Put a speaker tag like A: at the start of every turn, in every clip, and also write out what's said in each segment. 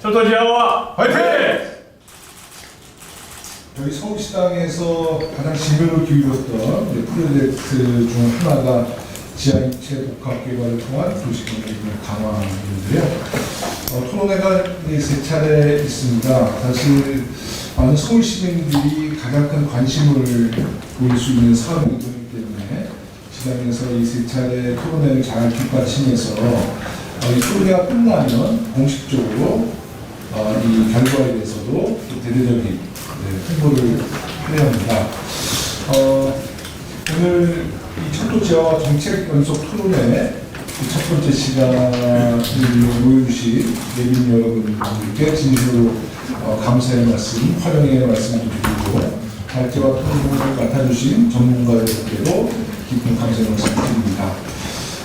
A: 철도지하와 화이팅!
B: 저희 서울시당에서 가장 지면을 기울였던 프로젝트 중 하나가 지하 입체 복합 개발을 통한 도시경제의 강화인데요. 토론회가 세 차례 있습니다. 사실 많은 서울 시민들이 가장 큰 관심을 보일 수 있는 사업이기 때문에 시당에서 이 세 차례 토론회를 잘 뒷받침해서 이 토론회가 끝나면 공식적으로 이 결과에 대해서도 대대적인 홍보를 해야 합니다. 오늘 이 철도지하화 정책 연속 토론회 첫 번째 시간을 모여주신 예빈 여러분들께 진심으로 감사의 말씀, 환영의 말씀을 드리고 발제와 토론을 맡아주신 전문가들께도 깊은 감사의 말씀을 드립니다.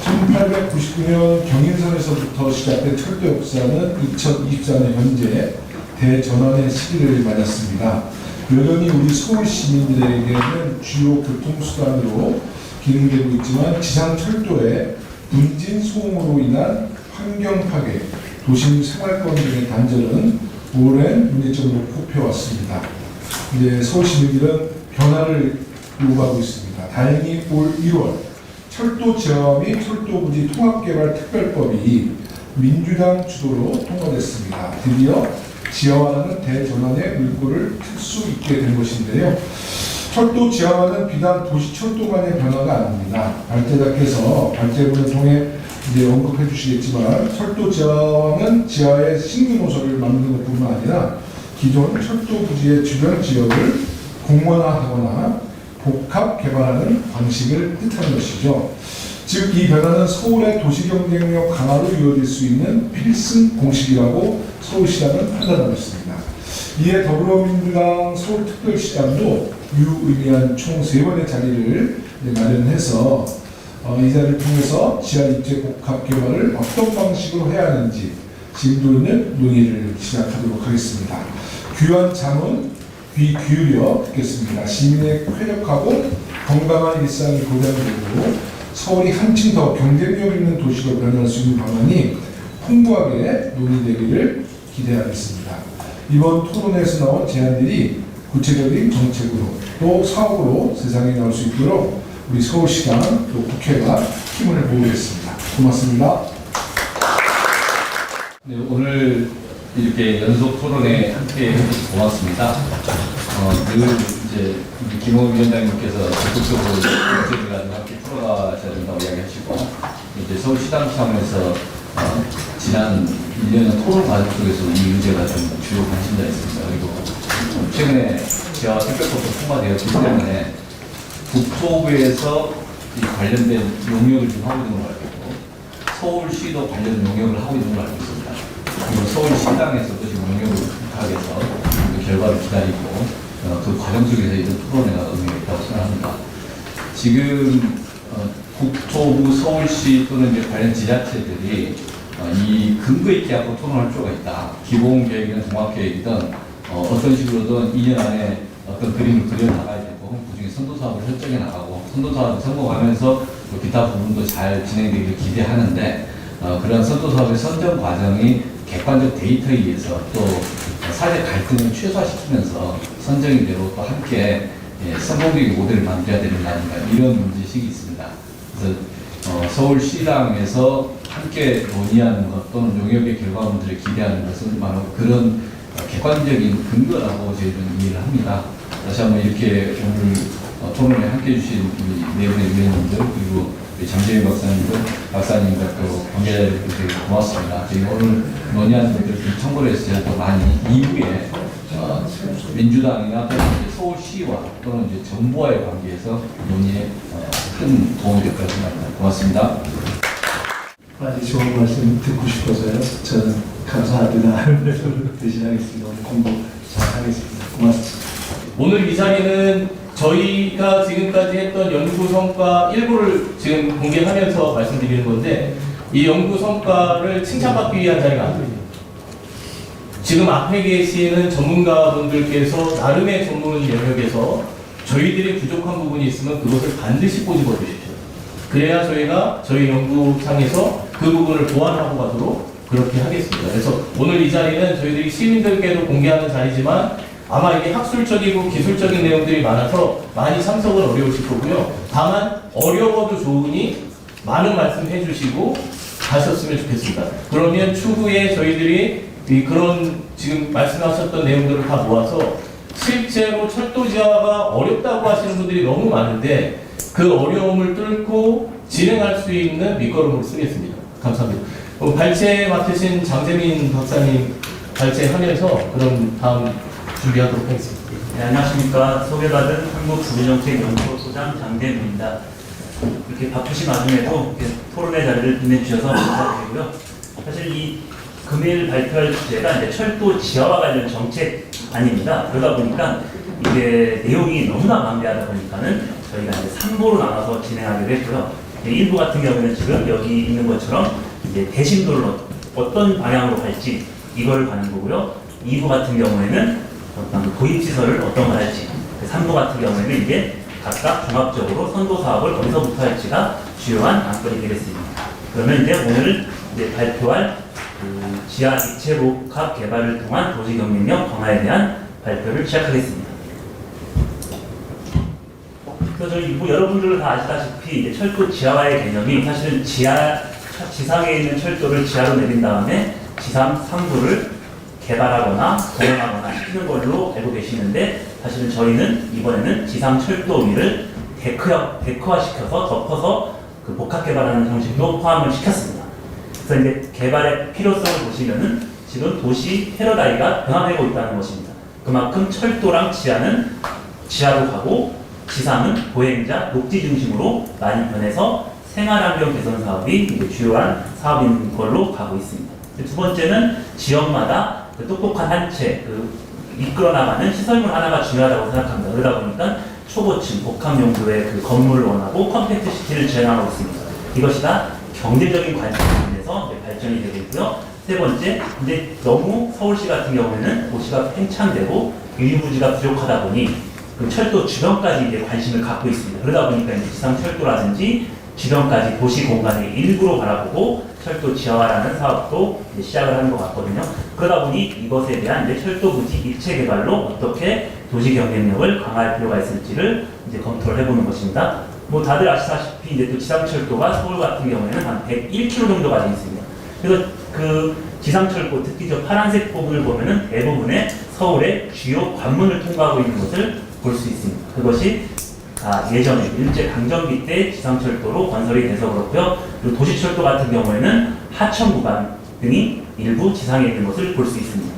B: 1899년 경인선에서부터 시작된 철도 역사는 2024년 현재 대전환의 시기를 맞았습니다. 여전히 우리 서울 시민들에게는 주요 교통수단으로 기능되고 있지만 지상 철도의 분진 소음으로 인한 환경 파괴, 도심 생활권 등의 단절은 오랜 문제점으로 꼽혀왔습니다. 이제 서울 시민들은 변화를 요구하고 있습니다. 다행히 올 1월 철도 지하화 및 철도 부지 통합개발 특별법이 민주당 주도로 통과됐습니다. 드디어 지하화는 대전환의 물꼬를 틀 수 있게 된 것인데요. 철도 지하화는 비단 도시 철도만의 변화가 아닙니다. 발제자께서 발제문을 통해 이제 언급해 주시겠지만 철도 지하화는 지하의 신규 노선을 만드는 것뿐만 아니라 기존 철도 부지의 주변 지역을 공원화하거나 복합 개발하는 방식을 뜻하는 것이죠. 즉, 이 변화는 서울의 도시 경쟁력 강화로 이루어질 수 있는 필승 공식이라고 서울시당은 판단하고 있습니다. 이에 더불어민주당 서울특별시당도 유의미한 총 3번의 자리를 마련해서 이 자리를 통해서 지하 입체 복합 개발을 어떤 방식으로 해야 하는지 심도 있는 논의를 시작하도록 하겠습니다. 귀한 잠은 귀 기울여 듣겠습니다. 시민의 쾌적하고 건강한 일상이 보장되고 서울이 한층 더 경쟁력 있는 도시로 변할 수 있는 방안이 풍부하게 논의되기를 기대하겠습니다. 이번 토론회에서 나온 제안들이 구체적인 정책으로 또 사업으로 세상에 나올 수 있도록 우리 서울시당 또 국회가 힘을 모으겠습니다. 고맙습니다.
C: 네, 오늘 이렇게 연속 토론에 함께 해주셔서 고맙습니다. 늘 이제 김홍 위원장님께서 적극적으로 문제를 가지고 함께 풀어가셔야 된다고 이야기하시고 이제 서울시당 차원에서 지난 1년의 토론 과정 속에서 이 문제가 좀 주요 관심사였습니다. 그리고 최근에 지하 특별법도 통과되었기 때문에 국토부에서 이 관련된 용역을 좀 하고 있는 걸로 알고 있고 서울시도 관련 용역을 하고 있는 걸로 알고 있습니다. 그리고 서울시당에서도 지금 용역을 부탁해서 그 결과를 기다리고 그 과정 속에서 이런 토론회가 의미가 있다고 생각합니다. 지금 국토부, 서울시 또는 이제 관련 지자체들이 이 근거 있게 하고 토론할 필요가 있다. 기본 계획이든 종합 계획이든 어떤 식으로든 2년 안에 어떤 그림을 그려 나가야 되고 그중에 선도 사업을 설정해 나가고 선도 사업을 성공하면서 또 기타 부분도 잘 진행되기를 기대하는데 그런 선도 사업의 선정 과정이 객관적 데이터에 의해서 또 사회 갈등을 최소화시키면서 선정인대로 또 함께 성공적인 모델을 만들어야 된다든가 이런 문제의식이 있습니다. 그래서 서울시당에서 함께 논의하는 것 또는 용역의 결과물들을 기대하는 것은 바로 그런 객관적인 근거라고 저희는 이해를 합니다. 다시 한번 이렇게 오늘 토론에 함께 해주신 네 분의 위원님들 그리고 장재윤 박사님과 또 관계자들께 되게 고맙습니다. 저희 오늘 논의하는 분들 참고를 해서 더 많이 이후에 민주당이나 또는 서울시와 또는 이제 정부와의 관계에서 논의에 큰 도움이 될 거라고 생각합니다. 고맙습니다.
D: 많이 좋은 말씀 듣고 싶어서요. 저는 감사합니다. 대신하겠습니다. 오늘 공부 잘 하겠습니다. 고맙습니다.
A: 오늘 이 자리는 저희가 지금까지 했던 연구 성과 일부를 지금 공개하면서 말씀드리는 건데 이 연구 성과를 칭찬받기 위한 자리가 아닙니다. 지금 앞에 계시는 전문가분들께서 나름의 전문 영역에서 저희들이 부족한 부분이 있으면 그것을 반드시 꼬집어 주십시오. 그래야 저희가 저희 연구상에서 그 부분을 보완하고 가도록 그렇게 하겠습니다. 그래서 오늘 이 자리는 저희들이 시민들께도 공개하는 자리지만 아마 이게 학술적이고 기술적인 내용들이 많아서 많이 참석은 어려우실 거고요. 다만 어려워도 좋으니 많은 말씀 해주시고 가셨으면 좋겠습니다. 그러면 추후에 저희들이 그런 지금 말씀하셨던 내용들을 다 모아서 실제로 철도 지하가 어렵다고 하시는 분들이 너무 많은데 그 어려움을 뚫고 진행할 수 있는 밑거름으로 쓰겠습니다. 감사합니다. 발제 맡으신 장재민 박사님 발제하면서 그럼 다음 준비하도록 하겠습니다.
E: 네, 안녕하십니까. 소개받은 한국구조정책연구소장 장대민입니다. 이렇게 바쁘신 와중에도 이렇게 토론의 자리를 빛내주셔서 감사드리고요. 사실 이 금일 발표할 주제가 이제 철도 지하와 관련 정책 아닙니다. 그러다 보니까 이게 내용이 너무나 방대하다 보니까는 저희가 이제 3부로 나눠서 진행하기로 했고요. 1부 같은 경우는 지금 여기 있는 것처럼 이제 대심도로 어떤 방향으로 갈지 이걸 가는 거고요. 2부 같은 경우에는 어떤 도입시설을 어떤 걸 할지, 3부 같은 경우에는 이제 각각 종합적으로 선도 사업을 어디서부터 할지가 주요한 안건이 되겠습니다. 그러면 이제 오늘 이제 발표할 지하 입체 복합 개발을 통한 도시 경쟁력 강화에 대한 발표를 시작하겠습니다. 그래서 저희 뭐 여러분들 다 아시다시피 이제 철도 지하화의 개념이 사실은 지상에 있는 철도를 지하로 내린 다음에 지상 상부를 개발하거나 동원하거나 시키는 걸로 알고 계시는데 사실은 저희는 이번에는 지상 철도 위를 데크화시켜서 덮어서 그 복합 개발하는 형식도 포함을 시켰습니다. 그래서 이제 개발의 필요성을 보시면은 지금 도시 패러다임가 변화되고 있다는 것입니다. 그만큼 철도랑 지하는 지하로 가고 지상은 보행자, 녹지 중심으로 많이 변해서 생활환경 개선 사업이 이제 주요한 사업인 걸로 가고 있습니다. 두 번째는 지역마다 그 똑똑한 한 채, 이끌어 나가는 시설물 하나가 중요하다고 생각합니다. 그러다 보니까 초고층, 복합 용도의 그 건물을 원하고 컴팩트 시티를 지어나가고 있습니다. 이것이 다 경제적인 관점에서 발전이 되고 있고요. 세 번째, 이제 너무 서울시 같은 경우에는 도시가 팽창되고 유휴부지가 부족하다 보니 그 철도 주변까지 이제 관심을 갖고 있습니다. 그러다 보니까 이제 지상 철도라든지 주변까지 도시 공간의 일부로 바라보고 철도 지하화라는 사업도 이제 시작을 하는 것 같거든요. 그러다 보니 이것에 대한 이제 철도 부지 입체 개발로 어떻게 도시 경쟁력을 강화할 필요가 있을지를 이제 검토를 해보는 것입니다. 뭐 다들 아시다시피 이제 또 지상철도가 서울 같은 경우에는 한 101km 정도 가지고 있습니다. 그래서 그 지상철도 특히 저 파란색 부분을 보면은 대부분의 서울의 주요 관문을 통과하고 있는 것을 볼 수 있습니다. 그것이 예전에 일제강점기 때 지상철도로 건설이 돼서 그렇고요. 그리고 도시철도 같은 경우에는 하천 구간 등이 일부 지상에 있는 것을 볼 수 있습니다.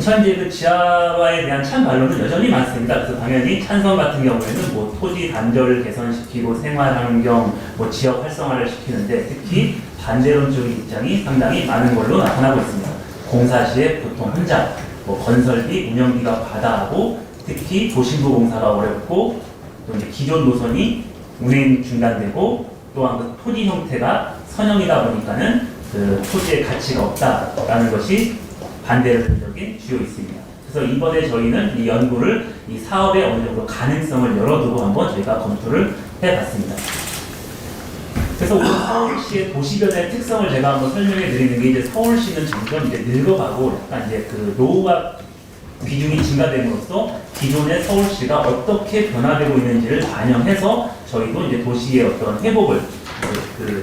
E: 현재 그 지하화에 대한 찬반론은 여전히 많습니다. 그래서 당연히 찬성 같은 경우에는 뭐 토지 단절을 개선시키고 생활환경, 뭐 지역 활성화를 시키는데 특히 반대론적인 입장이 상당히 많은 걸로 나타나고 있습니다. 공사 시에 보통 혼잡, 뭐 건설비, 운영비가 과다하고 특히 도심부 공사가 어렵고 또 이제 기존 노선이 운행 중단되고 또한 그 토지 형태가 선형이다 보니까는 그 토지의 가치가 없다라는 것이 반대적인 주요 있습니다. 그래서 이번에 저희는 이 연구를 이 사업의 어느 정도 가능성을 열어두고 한번 저희가 검토를 해봤습니다. 그래서 오늘 서울시의 도시변의 특성을 제가 한번 설명해 드리는 게 이제 서울시는 점점 이제 늙어가고 약간 이제 그 노후가 비중이 증가됨으로써 기존의 서울시가 어떻게 변화되고 있는지를 반영해서 저희도 이제 도시의 어떤 회복을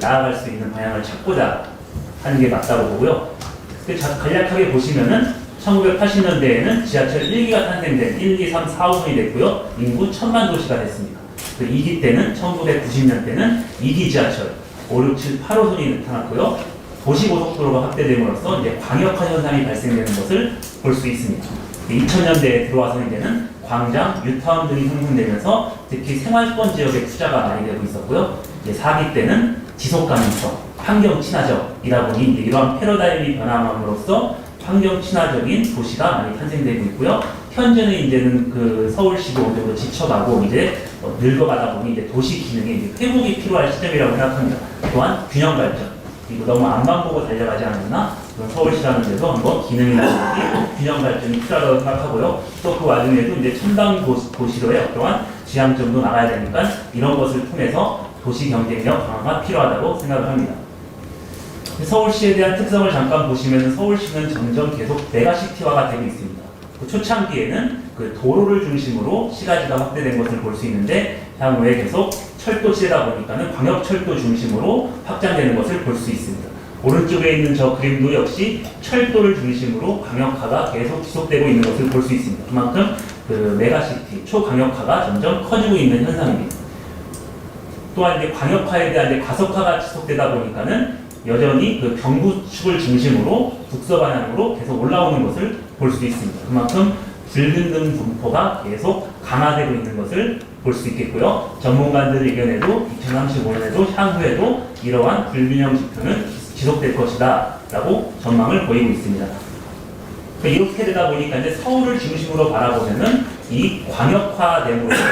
E: 나아갈 수 있는 방향을 찾고자 하는 게 맞다고 보고요. 간략하게 보시면은 1980년대에는 지하철 1기가 탄생된 1, 2, 3, 4, 5선이 됐고요. 인구 1000만 도시가 됐습니다. 그 2기 때는 1990년대는 2기 지하철 5, 6, 7, 8호선이 나타났고요. 도시고속도로가 확대됨으로써 이제 광역화 현상이 발생되는 것을 볼 수 있습니다. 2000년대에 들어와서 이제는 광장, 뉴타운 등이 형성되면서 특히 생활권 지역에 투자가 많이 되고 있었고요. 이제 4기 때는 지속 가능성, 환경 친화적이다 보니 이제 이러한 패러다임이 변함으로써 환경 친화적인 도시가 많이 탄생되고 있고요. 현재는 이제는 그 서울시도 어느 정도 지쳐가고 이제 늙어가다 보니 이제 도시 기능에 이제 회복이 필요할 시점이라고 생각합니다. 또한 균형 발전. 그리고 너무 앞만 보고 달려가지 않았나? 그런 서울시라는 데서 한번 기능이나 균형 발전이 필요하다고 생각하고요. 또 그 와중에도 이제 첨단 도시로의 어떠한 지향점도 나가야 되니까 이런 것을 통해서 도시 경쟁력 강화가 필요하다고 생각을 합니다. 서울시에 대한 특성을 잠깐 보시면 서울시는 점점 계속 메가시티화가 되고 있습니다. 그 초창기에는 그 도로를 중심으로 시가지가 확대된 것을 볼 수 있는데 향후에 계속 철도 시대다 보니까는 광역철도 중심으로 확장되는 것을 볼 수 있습니다. 오른쪽에 있는 저 그림도 역시 철도를 중심으로 광역화가 계속 지속되고 있는 것을 볼 수 있습니다. 그만큼 그 메가시티, 초광역화가 점점 커지고 있는 현상입니다. 또한 이제 광역화에 대한 이제 가속화가 지속되다 보니까는 여전히 그 경부축을 중심으로 북서 방향으로 계속 올라오는 것을 볼 수 있습니다. 그만큼 불균등 분포가 계속 강화되고 있는 것을 볼 수 있겠고요. 전문가들 의견에도 2035년에도 향후에도 이러한 불균형 지표는 지속될 것이다 라고 전망을 보이고 있습니다. 이렇게 되다 보니까 이제 서울을 중심으로 바라보면은 이 광역화됨으로써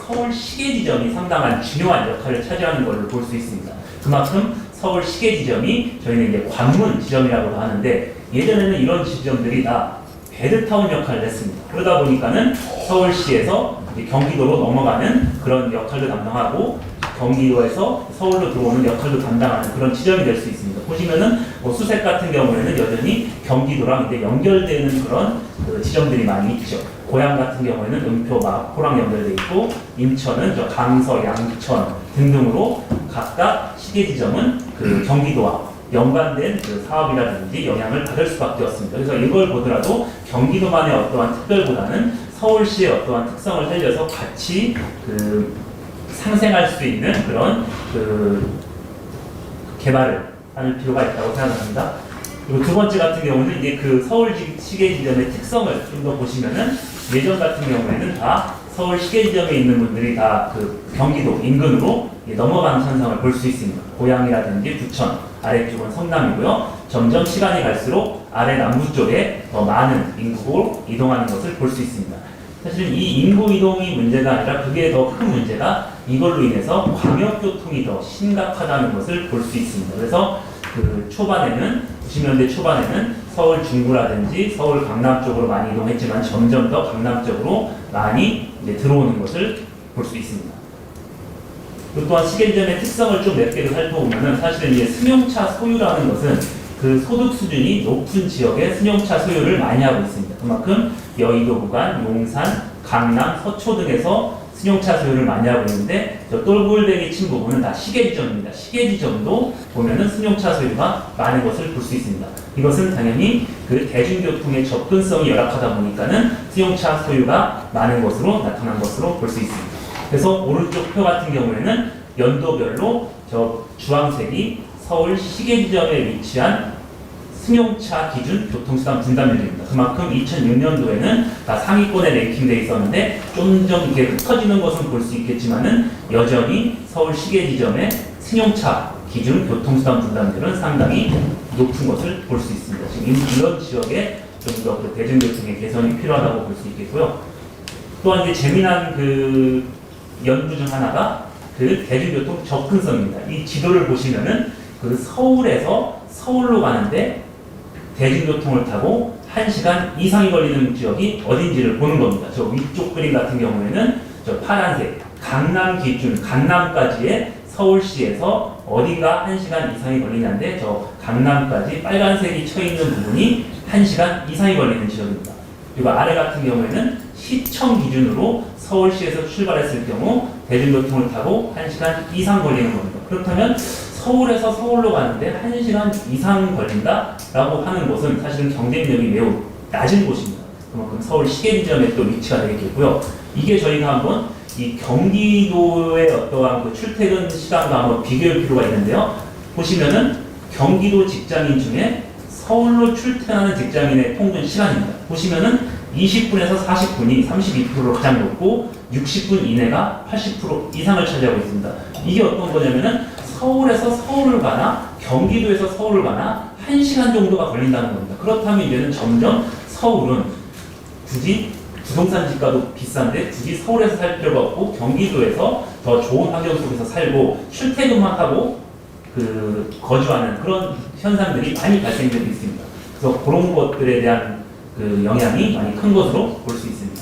E: 서울 시계 지점이 상당한 중요한 역할을 차지하는 것을 볼 수 있습니다. 그만큼 서울 시계 지점이 저희는 이제 관문 지점이라고 하는데 예전에는 이런 지점들이 다 배드타운 역할을 했습니다. 그러다 보니까는 서울시에서 이제 경기도로 넘어가는 그런 역할도 담당하고 경기도에서 서울로 들어오는 역할도 담당하는 그런 지점이 될 수 있습니다. 보시면은 뭐 수색 같은 경우에는 여전히 경기도랑 이제 연결되는 그런 그 지점들이 많이 있죠. 고양 같은 경우에는 음표, 마포랑 연결돼 있고 인천은 저 강서, 양천 등등으로 각각 시계 지점은 그 경기도와 연관된 그 사업이라든지 영향을 받을 수밖에 없습니다. 그래서 이걸 보더라도 경기도만의 어떠한 특별보다는 서울시의 어떠한 특성을 살려서 같이 그 상생할 수 있는 그런 그 개발을 하는 필요가 있다고 생각합니다. 그리고 두 번째 같은 경우는 이제 그 서울 시계 지점의 특성을 좀 더 보시면은 예전 같은 경우에는 다 서울 시계 지점에 있는 분들이 다 그 경기도 인근으로 넘어가는 현상을 볼 수 있습니다. 고양이라든지 부천, 아래쪽은 성남이고요. 점점 시간이 갈수록 아래 남부 쪽에 더 많은 인구로 이동하는 것을 볼 수 있습니다. 사실 이 인구 이동이 문제가 아니라 그게 더 큰 문제가 이걸로 인해서 광역교통이 더 심각하다는 것을 볼 수 있습니다. 그래서 그 초반에는 90년대 초반에는 서울 중구라든지 서울 강남 쪽으로 많이 이동했지만 점점 더 강남 쪽으로 많이 이제 들어오는 것을 볼 수 있습니다. 또 또한 시계지점의 특성을 좀 몇 개를 살펴보면은 사실은 이제 승용차 소유라는 것은 그 소득 수준이 높은 지역에 승용차 소유를 많이 하고 있습니다. 그만큼 여의도 구간, 용산, 강남, 서초 등에서 승용차 소유를 많이 하고 있는데 저 똘골뱅이 친 부분은 다 시계지점입니다. 시계지점도 보면은 승용차 소유가 많은 것을 볼 수 있습니다. 이것은 당연히 그 대중교통의 접근성이 열악하다 보니까는 승용차 소유가 많은 것으로 나타난 것으로 볼 수 있습니다. 그래서 오른쪽 표 같은 경우에는 연도별로 저 주황색이 서울 시계지점에 위치한 승용차 기준 교통수단 분담률입니다. 그만큼 2006년도에는 다 상위권에 랭킹되어 있었는데 좀 이렇게 흩어지는 것은 볼 수 있겠지만은 여전히 서울 시계지점의 승용차 기준 교통수단 분담률은 상당히 높은 것을 볼 수 있습니다. 지금 이런 지역에 좀 더 그 대중교통의 개선이 필요하다고 볼 수 있겠고요. 또한 이제 재미난 그 연구 중 하나가 그 대중교통 접근성입니다. 이 지도를 보시면은 그 서울에서 서울로 가는데 대중교통을 타고 1시간 이상이 걸리는 지역이 어딘지를 보는 겁니다. 저 위쪽 그림 같은 경우에는 저 파란색 강남 기준 강남까지의 서울시에서 어디가 1시간 이상이 걸리냐인데 저 강남까지 빨간색이 쳐 있는 부분이 1시간 이상이 걸리는 지역입니다. 그리고 아래 같은 경우에는 시청 기준으로 서울시에서 출발했을 경우 대중교통을 타고 1시간 이상 걸리는 겁니다. 그렇다면 서울에서 서울로 가는데 1시간 이상 걸린다라고 하는 곳은 사실은 경쟁력이 매우 낮은 곳입니다. 그만큼 서울 시계지점에 또 위치가 되겠고요. 이게 저희가 한번 이 경기도의 어떠한 그 출퇴근 시간과 한번 비교할 필요가 있는데요. 보시면은 경기도 직장인 중에 서울로 출퇴근하는 직장인의 평균 시간입니다. 보시면은 20분에서 40분이 32%로 가장 높고 60분 이내가 80% 이상을 차지하고 있습니다. 이게 어떤 거냐면은 서울에서 서울을 가나 경기도에서 서울을 가나 1시간 정도가 걸린다는 겁니다. 그렇다면 이제는 점점 서울은 굳이 부동산 집값도 비싼데 굳이 서울에서 살 필요가 없고 경기도에서 더 좋은 환경 속에서 살고 출퇴근만 하고 그 거주하는 그런 현상들이 많이 발생되고 있습니다. 그래서 그런 것들에 대한 그 영향이 많이 큰 것으로 볼 수 있습니다.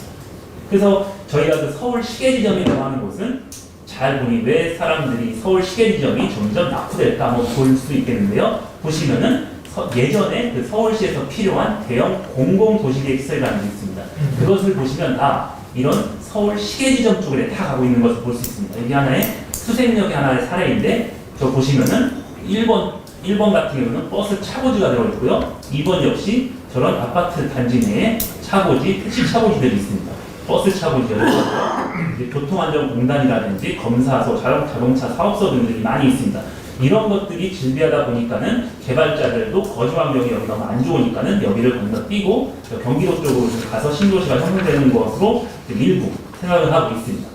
E: 그래서 저희가 그 서울 시계지점이라고 하는 곳은 잘 보니 왜 사람들이 서울 시계지점이 점점 낙후될까 한번 볼 수 있겠는데요. 보시면은 예전에 그 서울시에서 필요한 대형 공공도시계획시설이라는 게 있습니다. 그것을 보시면 다 이런 서울 시계지점 쪽에 다 가고 있는 것을 볼 수 있습니다. 이게 하나의 수색력의 하나의 사례인데, 저 보시면은 1번 같은 경우는 버스 차고지가 들어있고요. 2번 역시 저런 아파트 단지 내에 차고지, 택시 차고지들이 있습니다. 버스 차고지가 있고요. 교통안전공단이라든지 검사소, 자동차 사업소 등들이 많이 있습니다. 이런 것들이 즐비하다 보니까는 개발자들도 거주 환경이 여기 너무 안 좋으니까는 여기를 건너뛰고 경기도 쪽으로 가서 신도시가 형성되는 것으로 일부 생각을 하고 있습니다.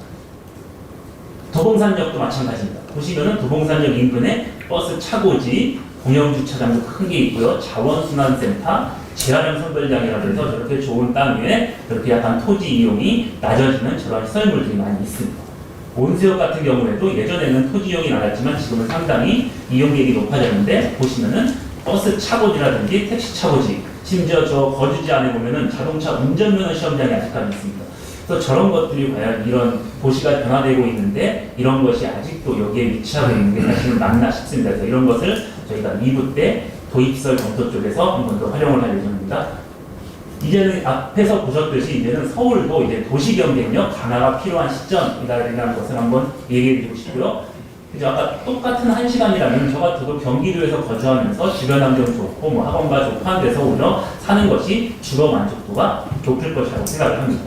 E: 도봉산역도 마찬가지입니다. 보시면은 도봉산역 인근에 버스 차고지, 공영주차장도 큰 게 있고요. 자원순환센터, 재활용 선별장이라고 해서 저렇게 좋은 땅 위에 저렇게 약간 토지 이용이 낮아지는 저런 시설물들이 많이 있습니다. 온수역 같은 경우에도 예전에는 토지 이용이 낮았지만 지금은 상당히 이용객이 높아졌는데, 보시면은 버스 차고지라든지 택시 차고지, 심지어 저 거주지 안에 보면은 자동차 운전면허 시험장이 아직까지 있습니다. 그래서 저런 것들이 과연 이런 도시가 변화되고 있는데 이런 것이 아직도 여기에 위치하고 있는 게 사실은 맞나 싶습니다. 그래서 이런 것을 저희가 2부 때 도입시설 검토 쪽에서 한 번 더 활용을 할 예정입니다. 이제는 앞에서 보셨듯이 이제는 서울도 이제 도시경쟁력 강화가 필요한 시점이라는 것을 한번 얘기해 드리고 싶고요. 그죠? 아까 똑같은 1시간이라면 저 같아도 경기도에서 거주하면서 주변 환경 좋고 뭐 학원과 조파한데서 오히려 사는 것이 주거 만족도가 높을 것이라고 생각을 합니다.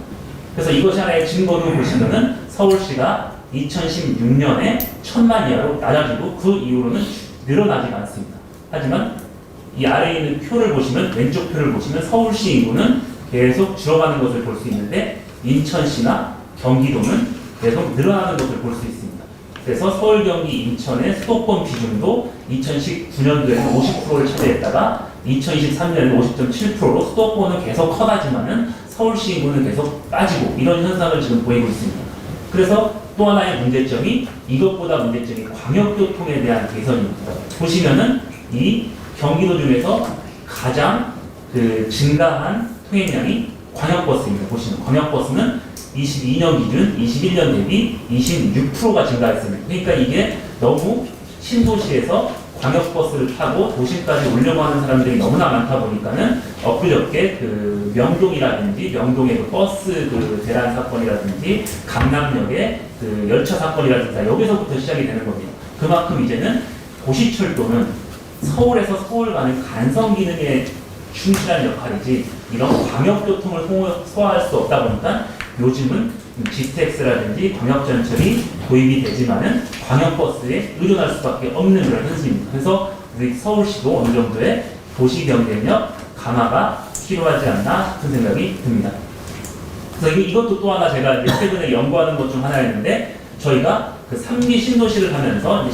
E: 그래서 이것이 하나의 증거로 보시면은 서울시가 2016년에 1000만 이하로 낮아지고 그 이후로는 늘어나지가 않습니다. 하지만 이 아래에 있는 표를 보시면, 왼쪽 표를 보시면 서울시 인구는 계속 줄어가는 것을 볼 수 있는데 인천시나 경기도는 계속 늘어나는 것을 볼 수 있습니다. 그래서 서울, 경기, 인천의 수도권 비중도 2019년도에는 50%를 차지했다가 2023년에는 50.7%로 수도권은 계속 커가지만은 서울시 인구는 계속 빠지고 이런 현상을 지금 보이고 있습니다. 그래서 또 하나의 문제점이, 이것보다 문제점이 광역교통에 대한 개선입니다. 보시면은 이 경기도 중에서 가장 증가한 통행량이 광역버스입니다. 보시면 광역버스는 22년 기준 21년 대비 26%가 증가했습니다. 그러니까 이게 너무 신도시에서 광역버스를 타고 도심까지 오려고 하는 사람들이 너무나 많다 보니까는 엊그저께 명동이라든지 명동의 버스 대란 사건이라든지 강남역의 열차 사건이라든지 여기서부터 시작이 되는 겁니다. 그만큼 이제는 도시철도는 서울에서 서울 가는 간성 기능에 충실한 역할이지 이런 광역교통을 소화할 수 없다 보니까 요즘은 GTX라든지 광역전철이 도입이 되지만은 광역버스에 의존할 수밖에 없는 그런 현실입니다. 그래서 우리 서울시도 어느 정도의 도시경쟁력 강화가 필요하지 않나 싶은 생각이 듭니다. 그래서 이것도 또 하나 제가 최근에 연구하는 것 중 하나였는데, 저희가 3기 신도시를 하면서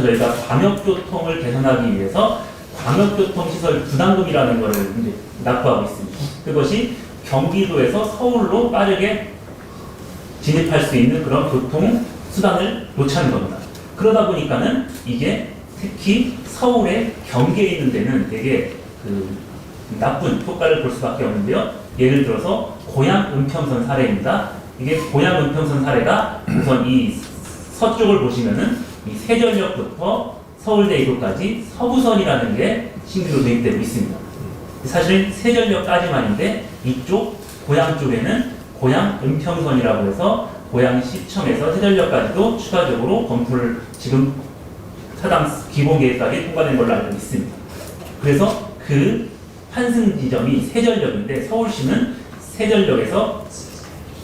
E: 저희가 광역교통을 개선하기 위해서 광역교통시설 부담금이라는 것을 이제 납부하고 있습니다. 그것이 경기도에서 서울로 빠르게 진입할 수 있는 그런 교통수단을 놓자는 겁니다. 그러다 보니까는 이게 특히 서울의 경계에 있는 데는 되게 나쁜 효과를 볼 수밖에 없는데요. 예를 들어서 고양 은평선 사례입니다. 이게 고양 은평선 사례가 우선 이 서쪽을 보시면은 이 세전역부터 서울대 입구까지 서부선이라는 게 신규로 도입되고 있습니다. 사실은 세전역까지만인데 이쪽 고양 쪽에는 고양 은평선이라고 해서 고양시청에서 세전역까지도 추가적으로 검토를 지금 사당 기본계획까지 통과된 걸로 알고 있습니다. 그래서 그 환승 지점이 세전역인데 서울시는 세전역에서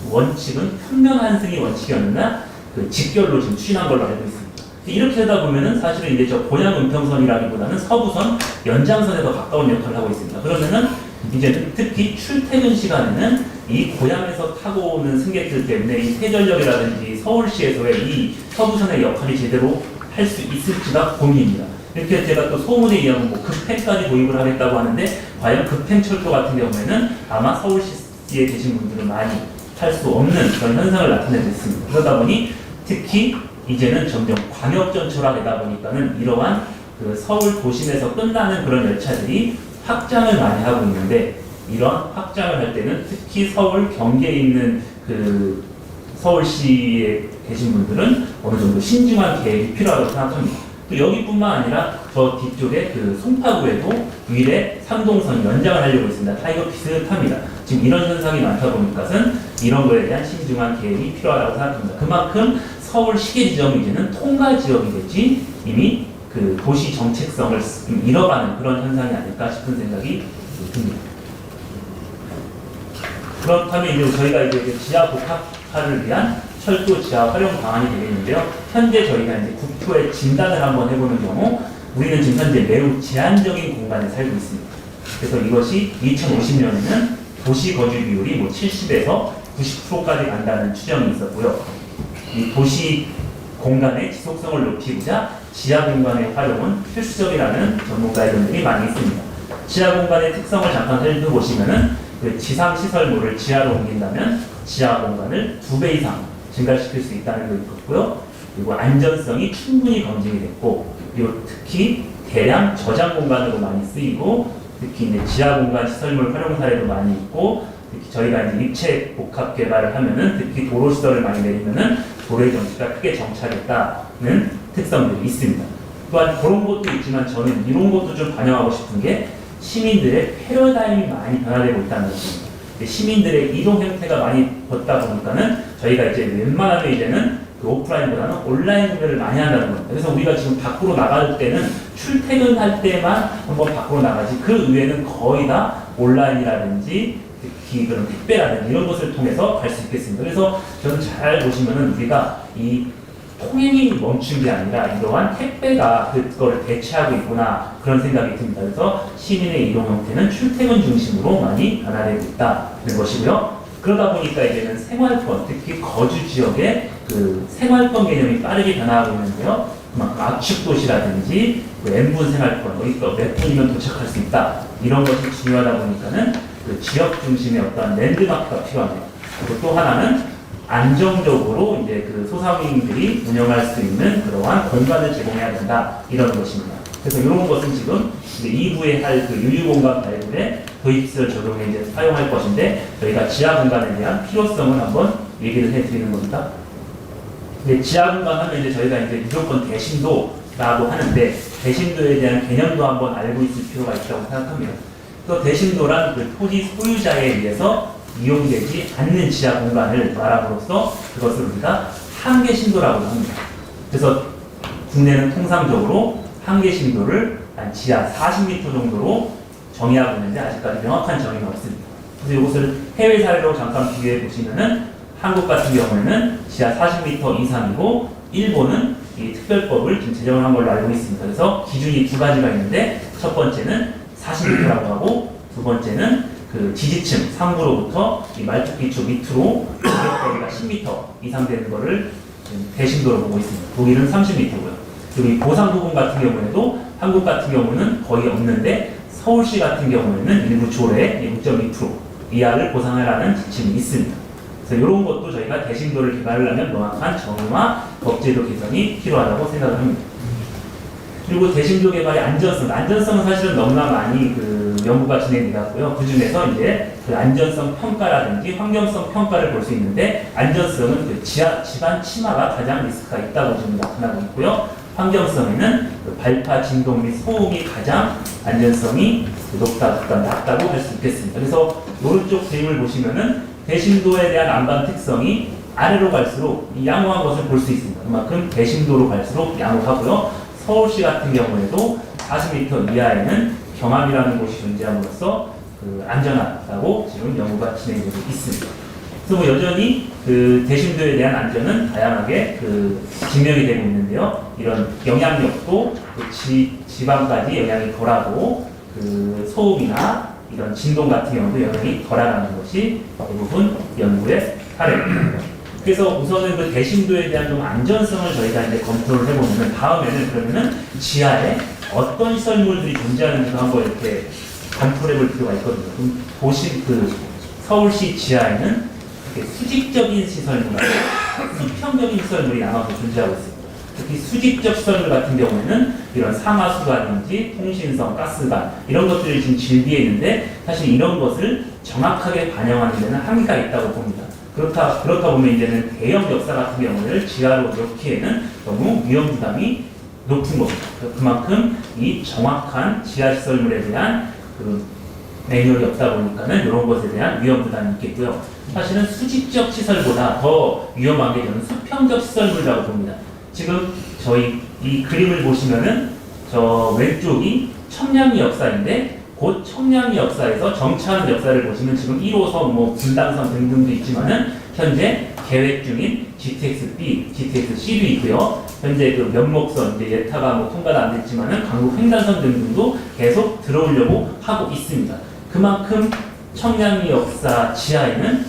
E: 원칙은 평면 환승이 원칙이었나 직결로 지금 추진한 걸로 알고 있습니다. 이렇게 하다 보면은 사실은 이제 저 고양 은평선이라기보다는 서부선 연장선에 더 가까운 역할을 하고 있습니다. 그러면은 이제 특히 출퇴근 시간에는 이 고양에서 타고 오는 승객들 때문에 이 세전역이라든지 서울시에서의 이 서부선의 역할이 제대로 할 수 있을지가 고민입니다. 이렇게 제가 또 소문에 의하면 급행까지 도입을 하겠다고 하는데, 과연 급행철도 같은 경우에는 아마 서울시에 계신 분들은 많이 탈 수 없는 그런 현상을 나타내고 있습니다. 그러다 보니 특히 이제는 점점 광역전철화되다 보니까는 이러한 서울 도심에서 끝나는 그런 열차들이 확장을 많이 하고 있는데, 이러한 확장을 할 때는 특히 서울 경계에 있는 서울시에 계신 분들은 어느 정도 신중한 계획이 필요하다고 생각합니다. 또 여기뿐만 아니라 저 뒤쪽에 그 송파구에도 위례 삼동선 연장을 하려고 있습니다. 다 이거 비슷합니다. 지금 이런 현상이 많다 보니까는 이런 거에 대한 신중한 계획이 필요하다고 생각합니다. 그만큼 서울 시계 지점이 이제는 통과 지역이 되지 이미 그 도시 정체성을 잃어가는 그런 현상이 아닐까 싶은 생각이 듭니다. 그렇다면 이제 저희가 이제 지하 복합화를 위한 철도 지하 활용 방안이 되겠는데요. 현재 저희가 이제 국토의 진단을 한번 해보는 경우 우리는 지금 현재 매우 제한적인 공간에 살고 있습니다. 그래서 이것이 2050년에는 도시 거주 비율이 뭐 70에서 90%까지 간다는 추정이 있었고요. 이 도시 공간의 지속성을 높이고자 지하 공간의 활용은 필수적이라는 전문가 의견들이 많이 있습니다. 지하 공간의 특성을 잠깐 살펴보시면은 그 지상 시설물을 지하로 옮긴다면 지하 공간을 2배 이상 증가시킬 수 있다는 게 있고요. 그리고 안전성이 충분히 검증이 됐고, 그리고 특히 대량 저장 공간으로 많이 쓰이고, 특히 이제 지하 공간 시설물 활용 사례도 많이 있고, 특히 저희가 이제 입체 복합 개발을 하면은 특히 도로 시설을 많이 내리면은 도로의 정체가 크게 정착했다는 특성들이 있습니다. 또한 그런 것도 있지만 저는 이런 것도 좀 반영하고 싶은 게 시민들의 패러다임이 많이 변화되고 있다는 것입니다. 시민들의 이동 형태가 많이 바뀌다 보니까는 저희가 이제 웬만하면 이제는 그 오프라인보다는 온라인 구매를 많이 한다는 겁니다. 그래서 우리가 지금 밖으로 나갈 때는 출퇴근할 때만 한번 밖으로 나가지 그 이외에는 거의 다 온라인이라든지 특히 그런 택배라든지 이런 것을 통해서 갈 수 있겠습니다. 그래서 저는 잘 보시면은 우리가 이 통행이 멈춘 게 아니라 이러한 택배가 그거를 대체하고 있구나 그런 생각이 듭니다. 그래서 시민의 이동 형태는 출퇴근 중심으로 많이 변화되고 있다는 것이고요. 그러다 보니까 이제는 생활권, 특히 거주 지역의 그 생활권 개념이 빠르게 변화하고 있는데요. 압축 도시라든지 N분 생활권, 몇 분이면 도착할 수 있다 이런 것이 중요하다 보니까는 그 지역 중심의 어떤 랜드마크가 필요합니다. 그리고 또 하나는 안정적으로 이제 그 소상공인들이 운영할 수 있는 그러한 공간을 제공해야 된다 이런 것입니다. 그래서 이런 것은 지금 이제 2부에 할 그 유유공간 발굴에 도입시설 적용에 이제 사용할 것인데 저희가 지하 공간에 대한 필요성을 한번 얘기를 해드리는 겁니다. 근데 지하 공간 하면 이제 저희가 이제 무조건 대심도라고 하는데 대심도에 대한 개념도 한번 알고 있을 필요가 있다고 생각합니다. 또 대심도란 그 토지 소유자에 의해서 이용되지 않는 지하 공간을 말함으로써 그것을 우리가 한계심도라고 합니다. 그래서 국내는 통상적으로 한계심도를 한 지하 40m 정도로 정의하고 있는데 아직까지 명확한 정의는 없습니다. 그래서 이것을 해외 사례로 잠깐 비교해 보시면은 한국 같은 경우에는 지하 40m 이상이고 일본은 이 특별법을 지금 제정을 한 걸로 알고 있습니다. 그래서 기준이 두 가지가 있는데 첫 번째는 40m라고 하고 두 번째는 그 지지층 상부로부터 이 말뚝기초 밑으로 가격거리가 10m 이상 되는 거를 대심도로 보고 있습니다. 독일은 30m고요. 그리고 이 고상 부분 같은 경우에도 한국 같은 경우는 거의 없는데 서울시 같은 경우에는 일부 조례 6.2% 이하를 보상하라는 지침이 있습니다. 그래서 이런 것도 저희가 대심도를 개발하려면 명확한 정의와 법제도 개선이 필요하다고 생각을 합니다. 그리고 대심도 개발의 안전성은 사실은 너무나 많이 그 연구가 진행되었고요. 그 중에서 이제 그 안전성 평가라든지 환경성 평가를 볼 수 있는데 안전성은 그 집안 침하가 가장 리스크가 있다고 지금 나타나고 있고요. 환경성에는 그 발파, 진동 및 소음이 가장 안전성이 낮다고 할 수 있겠습니다. 그래서 오른쪽 그림을 보시면은 대심도에 대한 안반 특성이 아래로 갈수록 양호한 것을 볼 수 있습니다. 그만큼 대심도로 갈수록 양호하고요. 서울시 같은 경우에도 40m 이하에는 경암이라는 곳이 존재함으로써 그 안전하다고 지금 연구가 진행되고 있습니다. 그래서 뭐 여전히 그 대심도에 대한 안전은 다양하게 그 증명이 되고 있는데요. 이런 영향력도 그 지방까지 영향이 덜하고 그 소음이나 이런 진동 같은 경우도 영향이 덜하다는 것이 대부분 연구의 사례입니다. 그래서 우선은 그 대심도에 대한 좀 안전성을 저희가 이제 검토를 해보면은 다음에는 그러면은 지하에 어떤 시설물들이 존재하는지도 한번 이렇게 검토를 해볼 필요가 있거든요. 그럼 그 서울시 지하에는 수직적인 시설물과 수평적인 시설물이 나눠서 존재하고 있습니다. 특히 수직적 시설물 같은 경우에는 이런 상하수관인지 통신선, 가스관 이런 것들이 지금 질비해 있는데 사실 이런 것을 정확하게 반영하는 데는 한계가 있다고 봅니다. 그렇다 보면 이제는 대형 역사 같은 경우를 지하로 넣기에는 너무 위험 부담이 높은 겁니다. 그만큼 이 정확한 지하시설물에 대한 그 매뉴얼이 없다 보니까는 이런 것에 대한 위험 부담이 있겠고요. 사실은 수직적 시설보다 더 위험한 게 저는 수평적 시설물이라고 봅니다. 지금 저희 이 그림을 보시면은 저 왼쪽이 청량리 역사인데 곧 청량리 역사에서 정차하는 역사를 보시면 지금 1호선, 뭐 분당선 등등도 있지만은 현재 계획 중인 GTX-B, GTX-C도 있고요. 현재 그 면목선 이제 예타가 뭐 통과가 안 됐지만은 강북 횡단선 등등도 계속 들어오려고 하고 있습니다. 그만큼 청량리 역사 지하에는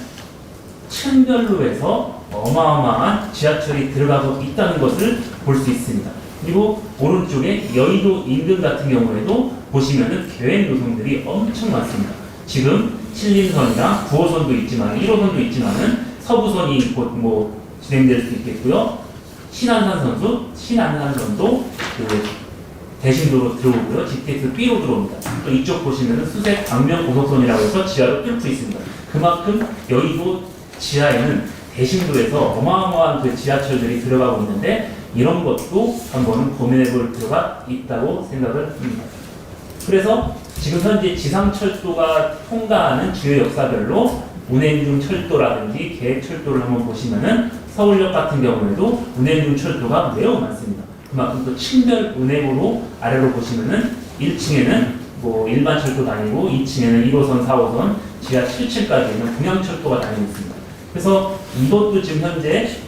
E: 층별로 해서 어마어마한 지하철이 들어가고 있다는 것을 볼 수 있습니다. 그리고 오른쪽에 여의도 인근 같은 경우에도 보시면은 계획 노선들이 엄청 많습니다. 지금 7인선이나 9호선도 있지만 1호선도 있지만은 서부선이 곧 뭐 진행될 수 있겠고요. 신안산선도 그 대신도로 들어오고요. GTX-B로 들어옵니다. 또 이쪽 보시면은 수색 광명 고속선이라고 해서 지하로 뚫고 있습니다. 그만큼 여의도 지하에는 대신도에서 어마어마한 그 지하철들이 들어가고 있는데 이런 것도 한번 고민해 볼 필요가 있다고 생각을 합니다. 그래서 지금 현재 지상철도가 통과하는 주요 역사별로 운행 중 철도라든지 계획철도를 한번 보시면은 서울역 같은 경우에도 운행 중 철도가 매우 많습니다. 그만큼 또 층별 운행으로 아래로 보시면은 1층에는 뭐 일반 철도 다니고 2층에는 1호선, 4호선, 지하 7층까지는 분양철도가 다니고 있습니다. 그래서 이것도 지금 현재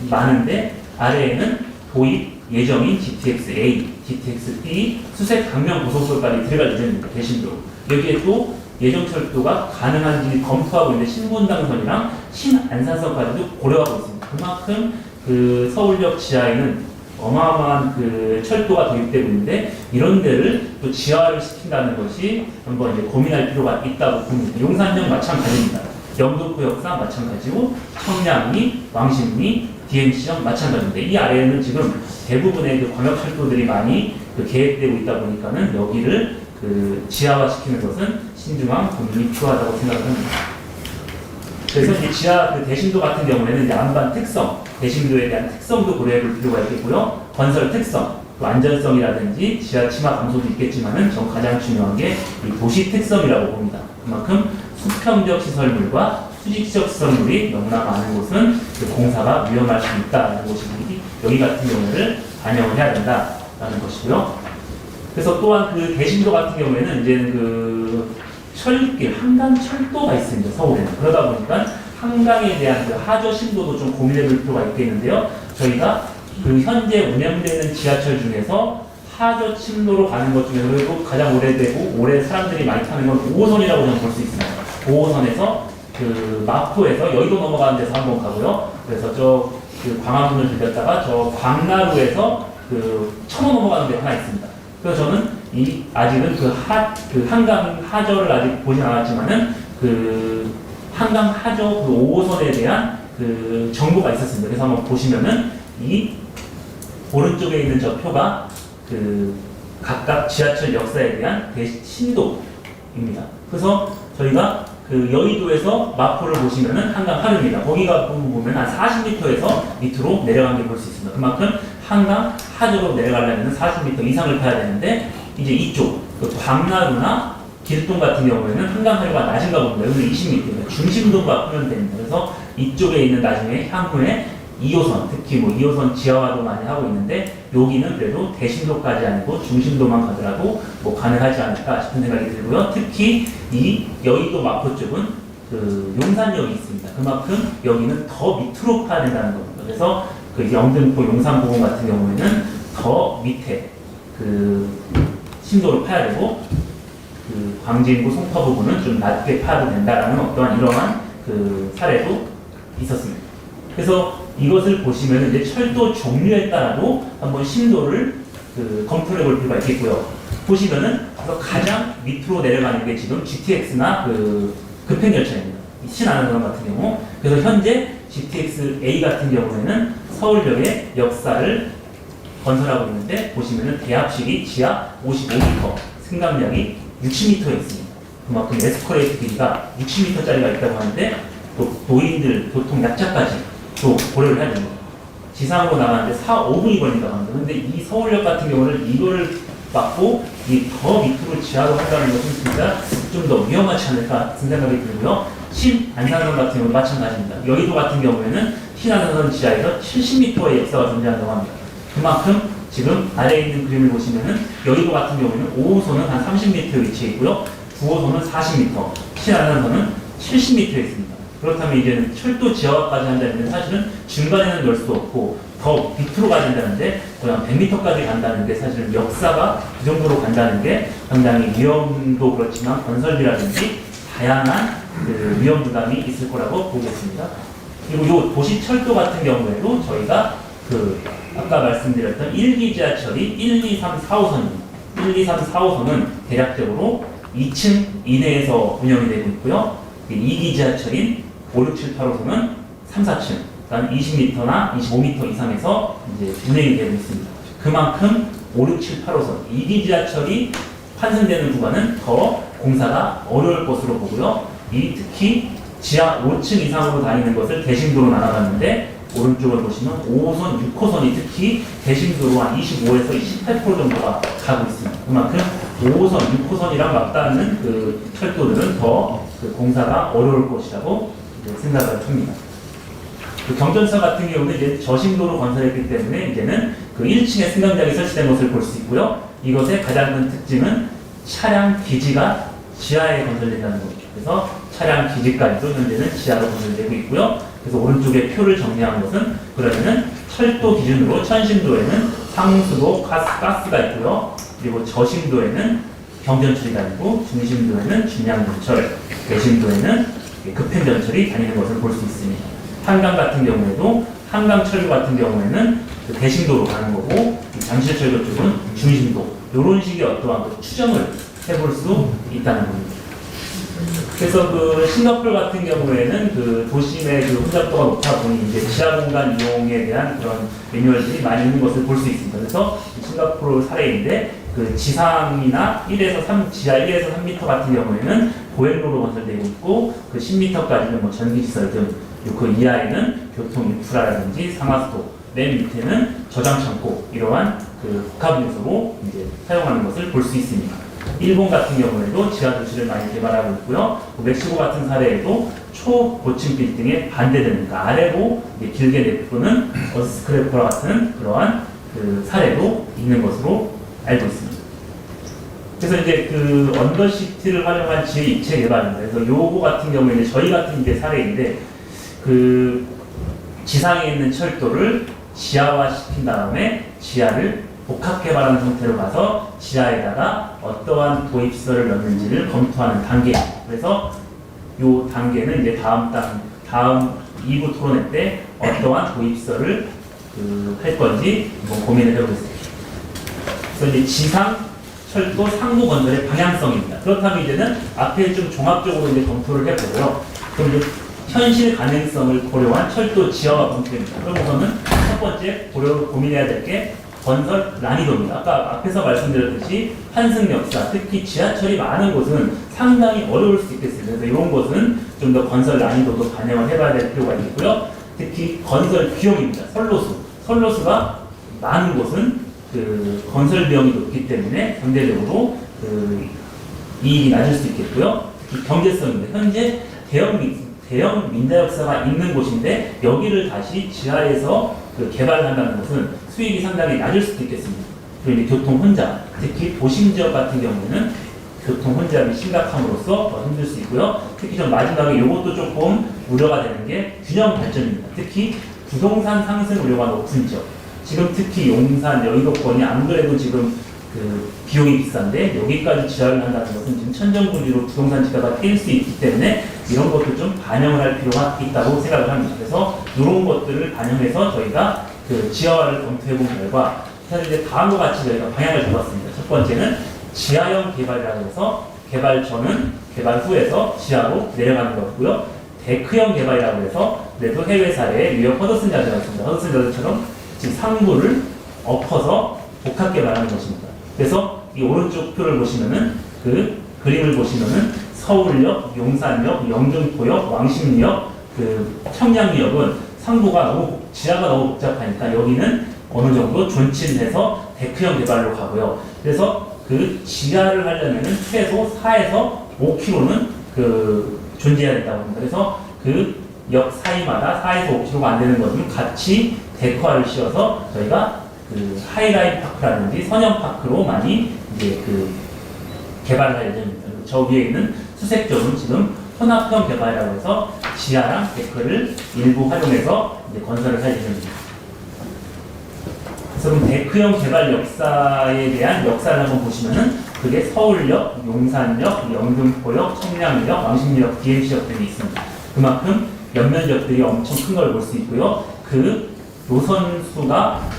E: 많은데 아래에는 도입 예정인 GTX-A, GTX-B 수색 강명 고속도로까지 들어갈 예정입니다. 대신도로. 여기에 또 예정철도가 가능한지 검토하고 있는데 신분당선이랑 신안산선까지도 고려하고 있습니다. 그만큼 그 서울역 지하에는 어마어마한 그 철도가 도입되고 있는데 이런 데를 또 지하화를 시킨다는 것이 한번 이제 고민할 필요가 있다고 봅니다. 용산역 마찬가지입니다. 영등포 역사 마찬가지고 청량리, 왕십리, DMC역 마찬가지인데 이 아래에는 지금 대부분의 그 광역철도들이 많이 그 계획되고 있다 보니까는 여기를 그 지하화 시키는 것은 신중한 고민이 필요하다고 생각합니다. 그래서 이 지하 그 대신도 같은 경우에는 양반 특성, 대신도에 대한 특성도 고려해 볼 필요가 있겠고요. 건설 특성, 또 안전성이라든지 지하 침하 감소도 있겠지만은 전 가장 중요한 게 이 도시 특성이라고 봅니다. 그만큼 수평적 시설물과 수직적 시설물이 너무나 많은 곳은 그 공사가 위험할 수 있다는 것이 여기 같은 경우를 반영을 해야 된다라는 것이고요. 그래서 또한 그 대신도 같은 경우에는 이제는 그 철길, 한강 철도가 있습니다. 서울에는. 그러다 보니까 한강에 대한 그 하저 심도도 좀 고민해 볼 필요가 있겠는데요. 저희가 그 현재 운영되는 지하철 중에서 하저 침도로 가는 것 중에 그래도 가장 오래되고 올해 사람들이 많이 타는 건 5호선이라고 저는 볼 수 있습니다. 5호선에서 그 마포에서 여의도 넘어가는 데서 한번 가고요. 그래서 저 그 광화문을 들렸다가 저 광나루에서 그 천호 넘어가는 데 하나 있습니다. 그래서 저는 이 아직은 그 한강 하저를 아직 보진 않았지만은 그 한강 하저 그 5호선에 대한 그 정보가 있었습니다. 그래서 한번 보시면은 이 오른쪽에 있는 저 표가 그 각각 지하철 역사에 대한 신도입니다. 그래서 저희가 그 여의도에서 마포를 보시면은 한강 하류입니다. 거기가 보면 한 40m에서 밑으로 내려간 게 볼 수 있습니다. 그만큼 한강 하류로 내려가려면 40m 이상을 타야 되는데 이제 이쪽 그 광나루나 길동 같은 경우에는 한강 하류가 낮은가 봅니다. 여기는 20m입니다. 중심도가 풀면 됩니다. 그래서 이쪽에 있는 나중에 향후에 2호선, 특히 뭐 2호선 지하화도 많이 하고 있는데 여기는 그래도 대신도까지 아니고 중심도만 가더라도 뭐 가능하지 않을까 싶은 생각이 들고요. 특히 이 여의도 마포 쪽은 그 용산역이 있습니다. 그만큼 여기는 더 밑으로 파야 된다는 겁니다. 그래서 그 영등포 용산보건 같은 경우에는 더 밑에 그 심도를 파야 되고 그 광진구 송파 부분은 좀 낮게 파도 된다라는 어떠한 이러한 그 사례도 있었습니다. 그래서 이것을 보시면 이제 철도 종류에 따라도 한번 심도를 그 검토해 볼 필요가 있겠고요. 보시면은 그래서 가장 밑으로 내려가는 게 지금 GTX나 그 급행열차입니다. 신안산선 같은 경우. 그래서 현재 GTX-A 같은 경우에는 서울역의 역사를 건설하고 있는데 보시면은 대합실이 지하 55m, 승강량이 60m에 있습니다. 그만큼 에스컬레이터 길이가 60m짜리가 있다고 하는데 또 노인들 교통 약자까지 또 고려를 해야 됩니다. 지상으로 나가는데 5분이 걸린다고 합니다. 근데 이 서울역 같은 경우는 이거를 막고 이 더 밑으로 지하로 한다는 것은 진짜 좀 더 위험하지 않을까 같은 생각이 들고요. 신안산선 같은 경우도 마찬가지입니다. 여의도 같은 경우에는 신안산선 지하에서 70m의 역사가 존재한다고 합니다. 그만큼 지금 아래에 있는 그림을 보시면은 여의도 같은 경우에는 5호선은 한 30m에 위치해 있고요. 9호선은 40m, 신안산선은 70m에 있습니다. 그렇다면 이제는 철도 지하화까지 한다면 사실은 중간에는 넣을 수 없고 더 밑으로 가야 된다는데 거의 한 100m까지 간다는 게 사실은 역사가 그 정도로 간다는 게 상당히 위험도 그렇지만 건설비라든지 다양한 그 위험 부담이 있을 거라고 보겠습니다. 그리고 요 도시철도 같은 경우에도 저희가 그 아까 말씀드렸던 1기 지하철이 1, 2, 3, 4호선입니다. 1, 2, 3, 4호선은 대략적으로 2층 이내에서 운영이 되고 있고요. 2기 지하철인 5, 6, 7, 8호선은 3, 4층, 그러니까 20m나 25m 이상에서 이제 운행이 되고 있습니다. 그만큼 5, 6, 7, 8호선 2기 지하철이 환승되는 구간은 더 공사가 어려울 것으로 보고요. 특히 지하 5층 이상으로 다니는 것을 대심도로 나눠봤는데 오른쪽을 보시면 5호선, 6호선이 특히 대심도로 한 25에서 28% 정도가 가고 있습니다. 그만큼 5호선, 6호선이랑 맞닿는 그 철도들은 더 그 공사가 어려울 것이라고 생각을 합니다. 그 경전철 같은 경우는 이제 저심도로 건설했기 때문에 이제는 그 1층에 승강장이 설치된 것을 볼 수 있고요. 이것의 가장 큰 특징은 차량 기지가 지하에 건설된다는 겁니다. 그래서 차량 기지까지도 현재는 지하로 건설되고 있고요. 그래서 오른쪽에 표를 정리한 것은 그러면은 철도 기준으로 천심도에는 상수도 가스가 있고요. 그리고 저심도에는 경전철이 다니고 중심도에는 중량전철, 대심도에는 급행전철이 다니는 것을 볼 수 있습니다. 한강 같은 경우에도 한강철도 같은 경우에는 그 대심도로 가는 거고 잠실철도 쪽은 중심도 이런 식의 어떠한 그 추정을 해볼 수 있다는 겁니다. 그래서 그 싱가포르 같은 경우에는 그 도심의 그 혼잡도가 높아 보니 이제 지하 공간 이용에 대한 그런 매뉴얼들이 많이 있는 것을 볼 수 있습니다. 그래서 그 사례인데 그 지상이나 1에서 3, 지하 1에서 3m 같은 경우에는 보행로로 건설되고 있고 그 10m까지는 뭐 전기시설 등 그 이하에는 교통 인프라라든지 상하수도, 맨 밑에는 저장 창고 이러한 그 복합 요소로 이제 사용하는 것을 볼 수 있습니다. 일본 같은 경우에도 지하 도시를 많이 개발하고 있고요. 멕시코 같은 사례에도 초고층 빌딩에 반대되는 그러니까 아래로 길게 내부는 어스크래퍼 같은 그러한 그 사례도 있는 것으로 알고 있습니다. 그래서 이제 그 언더시티를 활용한 지하 입체 개발입니다. 그래서 요거 같은 경우에는 저희 같은 이제 사례인데 그 지상에 있는 철도를 지하화 시킨 다음에 지하를 복합 개발하는 형태로 가서 지하에다가 어떠한 도입시설을 넣는지를 검토하는 단계. 그래서 이 단계는 이제 다음 2부 토론회 때 어떠한 도입시설을 할 건지 한번 고민을 해보겠습니다. 그래서 이제 지상 철도 상부 건설의 방향성입니다. 그렇다면 이제는 앞에 좀 종합적으로 이제 검토를 해보고요. 그럼 이제 현실 가능성을 고려한 철도 지하화 검토입니다. 그럼 우선은 첫 번째 고민해야 될 게 건설 난이도입니다. 아까 앞에서 말씀드렸듯이 환승 역사, 특히 지하철이 많은 곳은 상당히 어려울 수 있겠습니다. 그래서 이런 것은 좀 더 건설 난이도도 반영을 해봐야 될 필요가 있고요. 특히 건설 비용입니다. 선로수가 많은 곳은 그 건설 비용이 높기 때문에 상대적으로 그 이익이 낮을 수 있겠고요. 특히 경제성입니다. 현재 대형 민자 역사가 있는 곳인데 여기를 다시 지하에서 그 개발한다는 것은 수익이 상당히 낮을 수도 있겠습니다. 그리고 이제 교통 혼잡, 특히 도심 지역 같은 경우는 교통 혼잡이 심각함으로써 더 힘들 수 있고요. 특히 좀 마지막에 이것도 조금 우려가 되는 게 균형 발전입니다. 특히 부동산 상승 우려가 높은 지역. 지금 특히 용산, 여의도권이 안 그래도 지금 그 비용이 비싼데 여기까지 지하를 한다는 것은 지금 천정부지로 부동산 지가가 뛸 수 있기 때문에 이런 것도 좀 반영을 할 필요가 있다고 생각을 합니다. 그래서 이런 것들을 반영해서 저희가 그 지하화를 검토해 본 결과 사실 이제 다음과 같이 저희가 방향을 잡았습니다. 첫 번째는 지하형 개발이라고 해서 개발 전은 개발 후에서 지하로 내려가는 거고요. 데크형 개발이라고 해서 그래도 해외 사례에 뉴욕 허드슨 야드가 있습니다. 허드슨 야드처럼 지금 상부를 엎어서 복합 개발하는 것입니다. 그래서 이 오른쪽 표를 보시면은 그 그림을 보시면은 서울역, 용산역, 영등포역, 왕십리역, 그 청량리역은 상부가 너무 지하가 너무 복잡하니까 여기는 어느 정도 존치해서 데크형 개발로 가고요. 그래서 그 지하를 하려면은 최소 4에서 5km는 그 존재해야 된다고 합니다. 그래서 그 역 사이마다 4에서 5km가 안 되는 것은 같이 데크화를 씌워서 저희가 그 하이라인 파크라든지 선형 파크로 많이 이제 그 개발을 할 예정입니다. 저 위에 있는 수색적은 지금 혼합형 개발이라고 해서 지하랑 데크를 일부 활용해서 이제 건설을 할 예정입니다. 그래서 그럼 데크형 개발 역사에 대한 역사를 한번 보시면은 그게 서울역, 용산역, 영등포역, 청량역, 왕십리역, DMC역 등이 있습니다. 그만큼 연면적들이 엄청 큰 걸 볼 수 있고요. 그 노선 수가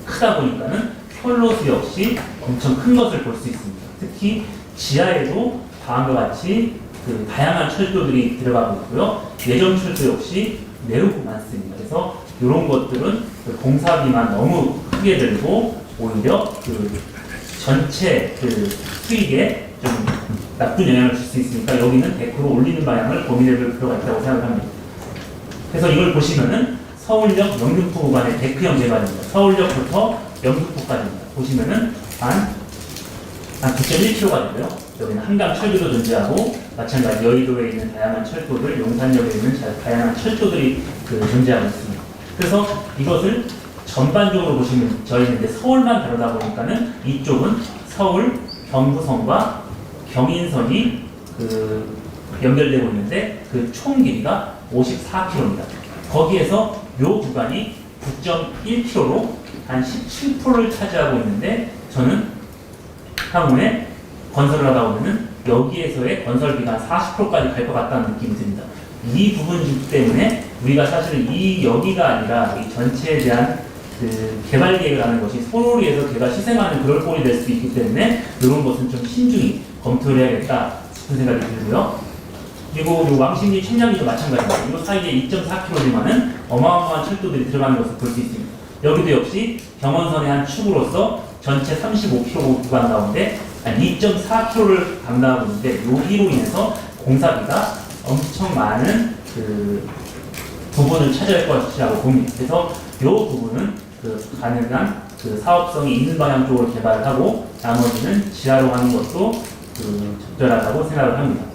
E: 크다 보니까는 선로수 역시 엄청 큰 것을 볼 수 있습니다. 특히 지하에도 다음과 같이 그 다양한 철도들이 들어가고 있고요. 예정 철도 역시 매우 많습니다. 그래서 이런 것들은 그 공사비만 너무 크게 들고 오히려 그 전체 그 수익에 좀 나쁜 영향을 줄 수 있으니까 여기는 데크로 올리는 방향을 고민해 볼 필요가 있다고 생각합니다. 그래서 이걸 보시면은 서울역 영등포 구간의 데크형 개발입니다. 서울역부터 영등포까지입니다. 보시면은 한 9.1km가 되고요. 여기는 한강 철도도 존재하고 마찬가지 여의도에 있는 다양한 철도들, 용산역에 있는 다양한 철도들이 그 존재하고 있습니다. 그래서 이것을 전반적으로 보시면 저희는 이제 서울만 다루다 보니까는 이쪽은 서울 경부선과 경인선이 그 연결되고 있는데 그 총 길이가 54km입니다. 거기에서 요 구간이 9.1km로 한 17%를 차지하고 있는데 저는 향후에 건설을 하다 보면은 여기에서의 건설비가 40%까지 갈 것 같다는 느낌이 듭니다. 이 부분 때문에 우리가 사실은 이 여기가 아니라 이 전체에 대한 그 개발 계획을 하는 것이 소홀히해서 개발 시생하는 그럴 꼴이 될 수 있기 때문에 이런 것은 좀 신중히 검토를 해야겠다 싶은 생각이 들고요. 그리고 이 왕십리 청량리도 마찬가지입니다. 이 사이에 2.4km지만은 어마어마한 철도들이 들어가는 것을 볼 수 있습니다. 여기도 역시 경원선의 한 축으로서 전체 35km 구간 가운데 한 2.4km를 담당하고 있는데 여기로 인해서 공사비가 엄청 많은 그 부분을 차지할 것이라고 봅니다. 그래서 이 부분은 그 가능한 그 사업성이 있는 방향 쪽으로 개발을 하고 나머지는 지하로 하는 것도 그 적절하다고 생각을 합니다.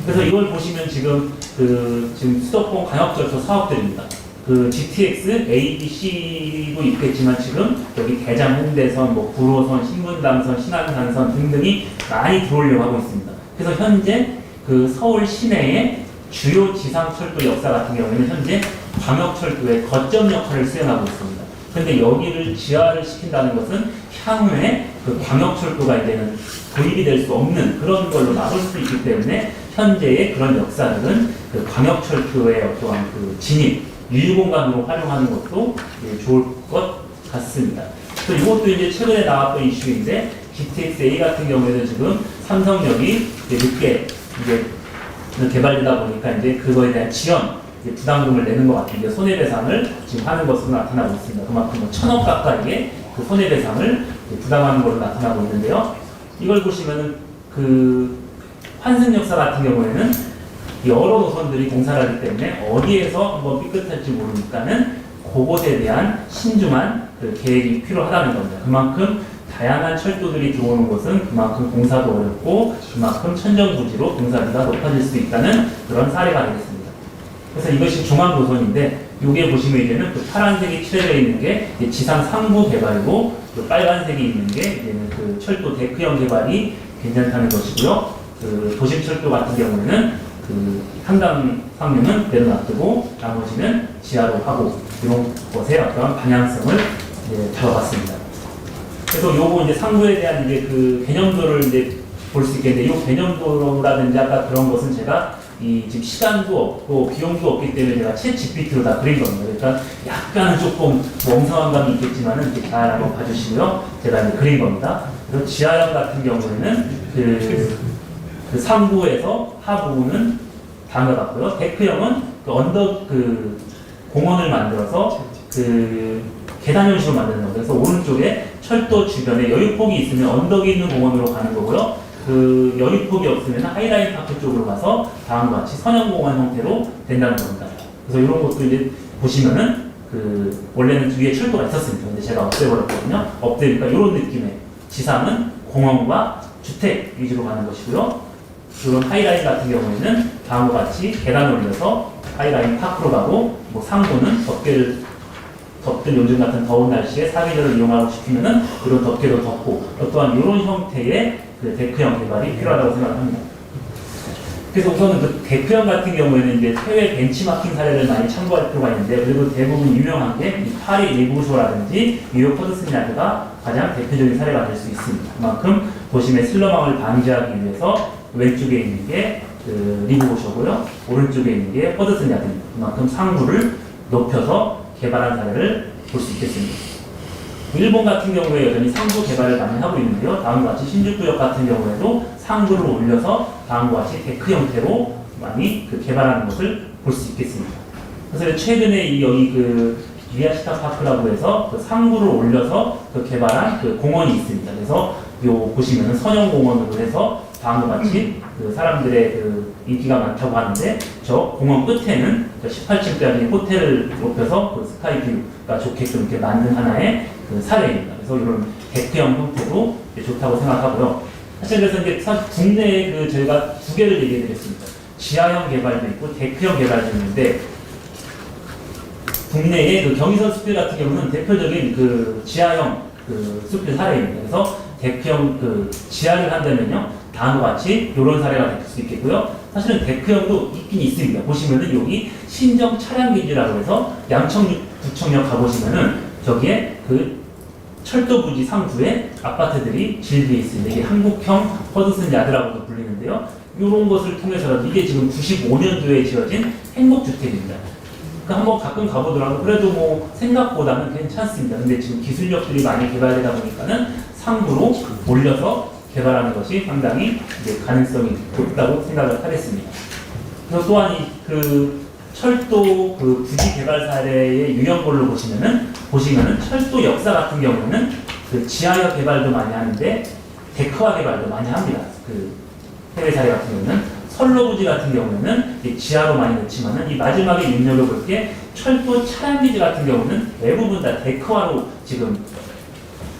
E: 그래서 이걸 보시면 지금 지금 수도권 광역철도 사업들입니다. 그 GTX, A, B, C도 있겠지만 지금 여기 대장 홍대선, 뭐 구로선, 신분당선, 신안산선 등등이 많이 들어오려고 하고 있습니다. 그래서 현재 그 서울 시내의 주요 지상철도 역사 같은 경우에는 현재 광역철도의 거점 역할을 수행하고 있습니다. 근데 여기를 지하를 시킨다는 것은 향후에 그 광역철도가 이제는 도입이 될 수 없는 그런 걸로 막을 수 있기 때문에 현재의 그런 역사들은 그 광역철도의 어떠한 그 진입, 유휴공간으로 활용하는 것도 좋을 것 같습니다. 또 이것도 이제 최근에 나왔던 이슈인데 GTX-A 같은 경우에는 지금 삼성역이 늦게 이제 개발되다 보니까 이제 그거에 대한 지연 부담금을 내는 것 같은 게 손해배상을 지금 하는 것으로 나타나고 있습니다. 그만큼 뭐 1,000억 가까이의 그 손해배상을 부담하는 것으로 나타나고 있는데요. 이걸 보시면은 그 환승역사 같은 경우에는 여러 노선들이 공사를 하기 때문에 어디에서 한번 삐끗할지 모르니까는 그곳에 대한 신중한 그 계획이 필요하다는 겁니다. 그만큼 다양한 철도들이 들어오는 곳은 그만큼 공사도 어렵고 그만큼 천정부지로 공사비가 높아질 수 있다는 그런 사례가 되겠습니다. 그래서 이것이 종합 노선인데 이게 보시면 이제는 그 파란색이 칠해져 있는 게 지상 상부 개발이고 그 빨간색이 있는 게 이제는 그 철도 데크형 개발이 괜찮다는 것이고요. 그 도심 철도 같은 경우에는 그 한강 상류는 그대로 놔두고 나머지는 지하로 하고 이런 것의 어떤 방향성을 이제 잡아봤습니다. 그래서 요거 이제 상부에 대한 이제 그 개념도를 이제 볼 수 있겠는데 이 개념도라든지 아까 그런 것은 제가 이 지금 시간도 없고 비용도 없기 때문에 제가 챗 GPT로 다 그린 겁니다. 그러니까 약간은 조금 멍성한 감이 있겠지만은 이렇게 잘 한번 봐주시고요. 제가 이제 그린 겁니다. 그리고 지하형 같은 경우에는 그 상부에서 하부는 다음과 같고요. 데크형은 그 언덕 그 공원을 만들어서 그 계단 형식으로 만드는 거예요. 그래서 오른쪽에 철도 주변에 여유폭이 있으면 언덕이 있는 공원으로 가는 거고요. 그 여유폭이 없으면 하이라인 파크 쪽으로 가서 다음과 같이 선형공원 형태로 된다는 겁니다. 그래서 이런 것도 이제 보시면은 그 원래는 위에 철도가 있었습니다. 근데 제가 없애버렸거든요. 없애니까 이런 느낌의 지상은 공원과 주택 위주로 가는 것이고요. 이런 하이라인 같은 경우에는 다음과 같이 계단을 올려서 하이라인 파크로 가고, 뭐 상부는 덮든 요즘 같은 더운 날씨에 사계절을 이용하고 싶으면은 이런 덮개도 덮고, 또한 이런 형태의 그 데크형 개발이 필요하다고 생각합니다. 그래서 우선은 그 데크형 같은 경우에는 이제 해외 벤치마킹 사례를 많이 참고할 필요가 있는데, 그리고 대부분 유명한 게 이 파리 리부소라든지 뉴욕 허드슨 야드가 가장 대표적인 사례가 될 수 있습니다. 그만큼 도심의 슬럼함을 방지하기 위해서 왼쪽에 있는 게 그 리부소고요, 오른쪽에 있는 게 허드슨 야드입니다. 그만큼 상부를 높여서 개발한 사례를 볼 수 있겠습니다. 일본 같은 경우에 여전히 상부 개발을 많이 하고 있는데요. 다음과 같이 신주쿠역 같은 경우에도 상부를 올려서 다음과 같이 데크 형태로 많이 그 개발하는 것을 볼 수 있겠습니다. 그래서 최근에 여기 그 미야시타 파크라고 해서 그 상부를 올려서 그 개발한 그 공원이 있습니다. 그래서 요 보시면은 선형공원으로 해서 다음과 같이 그 사람들의 그 인기가 많다고 하는데, 저 공원 끝에는 18층짜리 호텔을 높여서 그 스카이뷰가 좋게끔 이렇게 만든 하나의 그 사례입니다. 그래서 이런 데크형 형태도 좋다고 생각하고요. 사실 그래서 이제 국내에 그 저희가 두 개를 얘기해 드렸습니다. 지하형 개발도 있고 데크형 개발도 있는데, 국내의 그 경의선 숲길 같은 경우는 대표적인 그 지하형 그 숲길 사례입니다. 그래서 데크형 그 지하를 한다면요, 다음과 같이 이런 사례가 될 수 있겠고요. 사실은 데크형도 있긴 있습니다. 보시면은 여기 신정 차량기지라고 해서 양천구청역 가보시면은 저기에 그 철도 부지 상부에 아파트들이 질비해 있습니다. 이게 한국형 허드슨 야드라고도 불리는데요. 이런 것을 통해서라도 이게 지금 95년도에 지어진 행복주택입니다. 그러니까 한번 가끔 가보더라도 그래도 뭐 생각보다는 괜찮습니다. 근데 지금 기술력들이 많이 개발되다 보니까는 상부로 올려서 개발하는 것이 상당히 이제 가능성이 높다고 생각을 하겠습니다. 그래서 또한 이 그 철도 그 부지 개발 사례의 유형별로 보시면은 철도 역사 같은 경우는 그 지하역 개발도 많이 하는데 데크화 개발도 많이 합니다. 그 해외 사례 같은 경우는 선로 부지 같은 경우는 지하로 많이 넣지만은 이 마지막에 눈여겨볼 게 철도 차량 기지 같은 경우는 대부분 다 데크화로 지금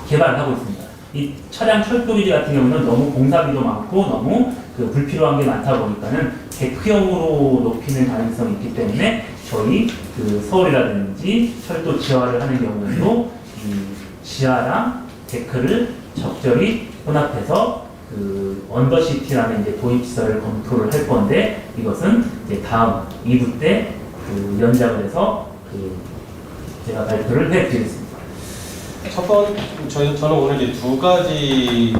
E: 개발을 하고 있습니다. 이 차량 철도 기지 같은 경우는 너무 공사비도 많고 너무 그 불필요한 게 많다 보니까는 데크형으로 높이는 가능성이 있기 때문에 저희 그 서울이라든지 철도 지하화를 하는 경우에도 이 지하랑 데크를 적절히 혼합해서 그 언더시티라는 이제 도입시설을 검토를 할 건데, 이것은 이제 다음 2부 때 그 연장을 해서 그 제가 발표를 해드리겠습니다.
F: 저는 오늘 이제 두 가지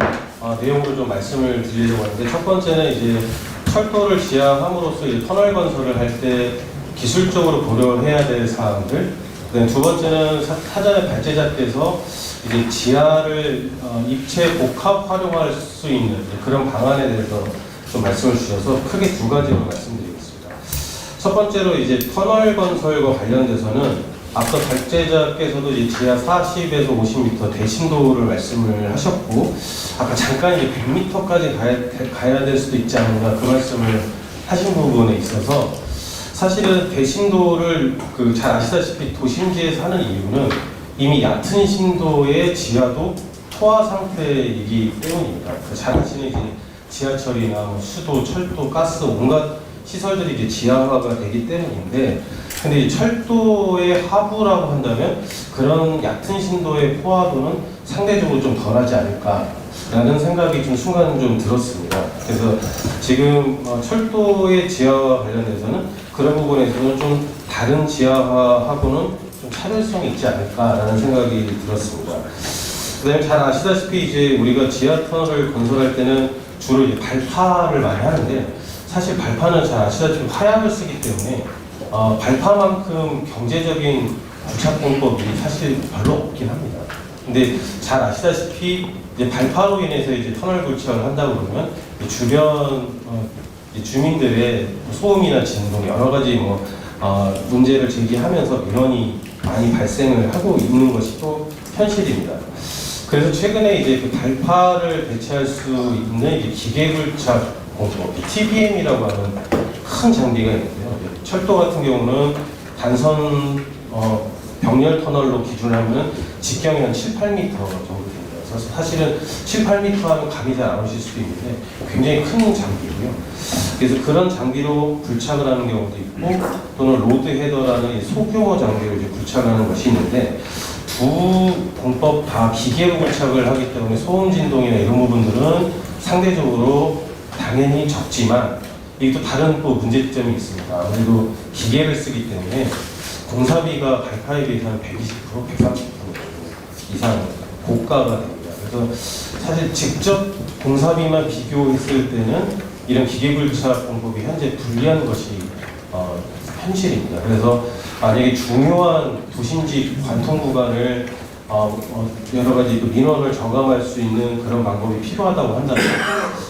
F: 내용으로 좀 말씀을 드리려고 하는데, 첫 번째는 이제 철도를 지하함으로써 이제 터널 건설을 할 때 기술적으로 고려해야 될 사항들, 그다음에 두 번째는 사전에 발제자께서 이제 지하를 입체 복합 활용할 수 있는 그런 방안에 대해서 좀 말씀을 주셔서 크게 두 가지로 말씀드리겠습니다. 첫 번째로 이제 터널 건설과 관련돼서는 앞서 발제자께서도 이제 지하 40에서 50m 대심도를 말씀을 하셨고, 아까 잠깐 이제 100m까지 가야 될 수도 있지 않는가 그 말씀을 하신 부분에 있어서, 사실은 대심도를 그 잘 아시다시피 도심지에 사는 이유는 이미 얕은 심도의 지하도 토화 상태이기 때문입니다. 잘 아시는 이제 지하철이나 뭐 수도, 철도, 가스 온갖 시설들이 이제 지하화가 되기 때문인데, 근데 이 철도의 하부라고 한다면 그런 얕은 심도의 포화도는 상대적으로 좀 덜하지 않을까라는 생각이 좀 순간 좀 들었습니다. 그래서 지금 철도의 지하와 관련해서는 그런 부분에서는 좀 다른 지하화하고는 좀 차별성이 있지 않을까라는 생각이 들었습니다. 그다음에 잘 아시다시피 이제 우리가 지하 터널을 건설할 때는 주로 이제 발파를 많이 하는데, 사실 발파는 잘 아시다시피 화약을 쓰기 때문에 발파만큼 경제적인 부착공법이 사실 별로 없긴 합니다. 근데 잘 아시다시피 이제 발파로 인해서 이제 터널 구축을 한다 그러면 주변 주민들의 소음이나 진동 여러 가지 문제를 제기하면서 민원이 많이 발생을 하고 있는 것이 또 현실입니다. 그래서 최근에 이제 그 발파를 대체할 수 있는 이제 기계굴착 공법, TBM이라고 하는 큰 장비가 있는데요. 철도 같은 경우는 단선 병렬 터널로 기준하면 직경이 한 7, 8m 정도 됩니다. 그래서 사실은 7, 8m 하면 감이 잘 안 오실 수도 있는데 굉장히 큰 장비고요. 그래서 그런 장비로 불착을 하는 경우도 있고 또는 로드 헤더라는 소규모 장비로 이제 불착하는 것이 있는데 두 공법 다 기계로 불착을 하기 때문에 소음 진동이나 이런 부분들은 상대적으로 당연히 적지만 이게 또 다른 또 문제점이 있습니다. 아무래도 기계를 쓰기 때문에 공사비가 발파에 비해서 한 120%, 130% 이상 고가가 됩니다. 그래서 사실 직접 공사비만 비교했을 때는 이런 기계불착 공법이 현재 불리한 것이 현실입니다. 그래서 만약에 중요한 도심지 관통 구간을 여러 가지 또 민원을 저감할 수 있는 그런 방법이 필요하다고 한다면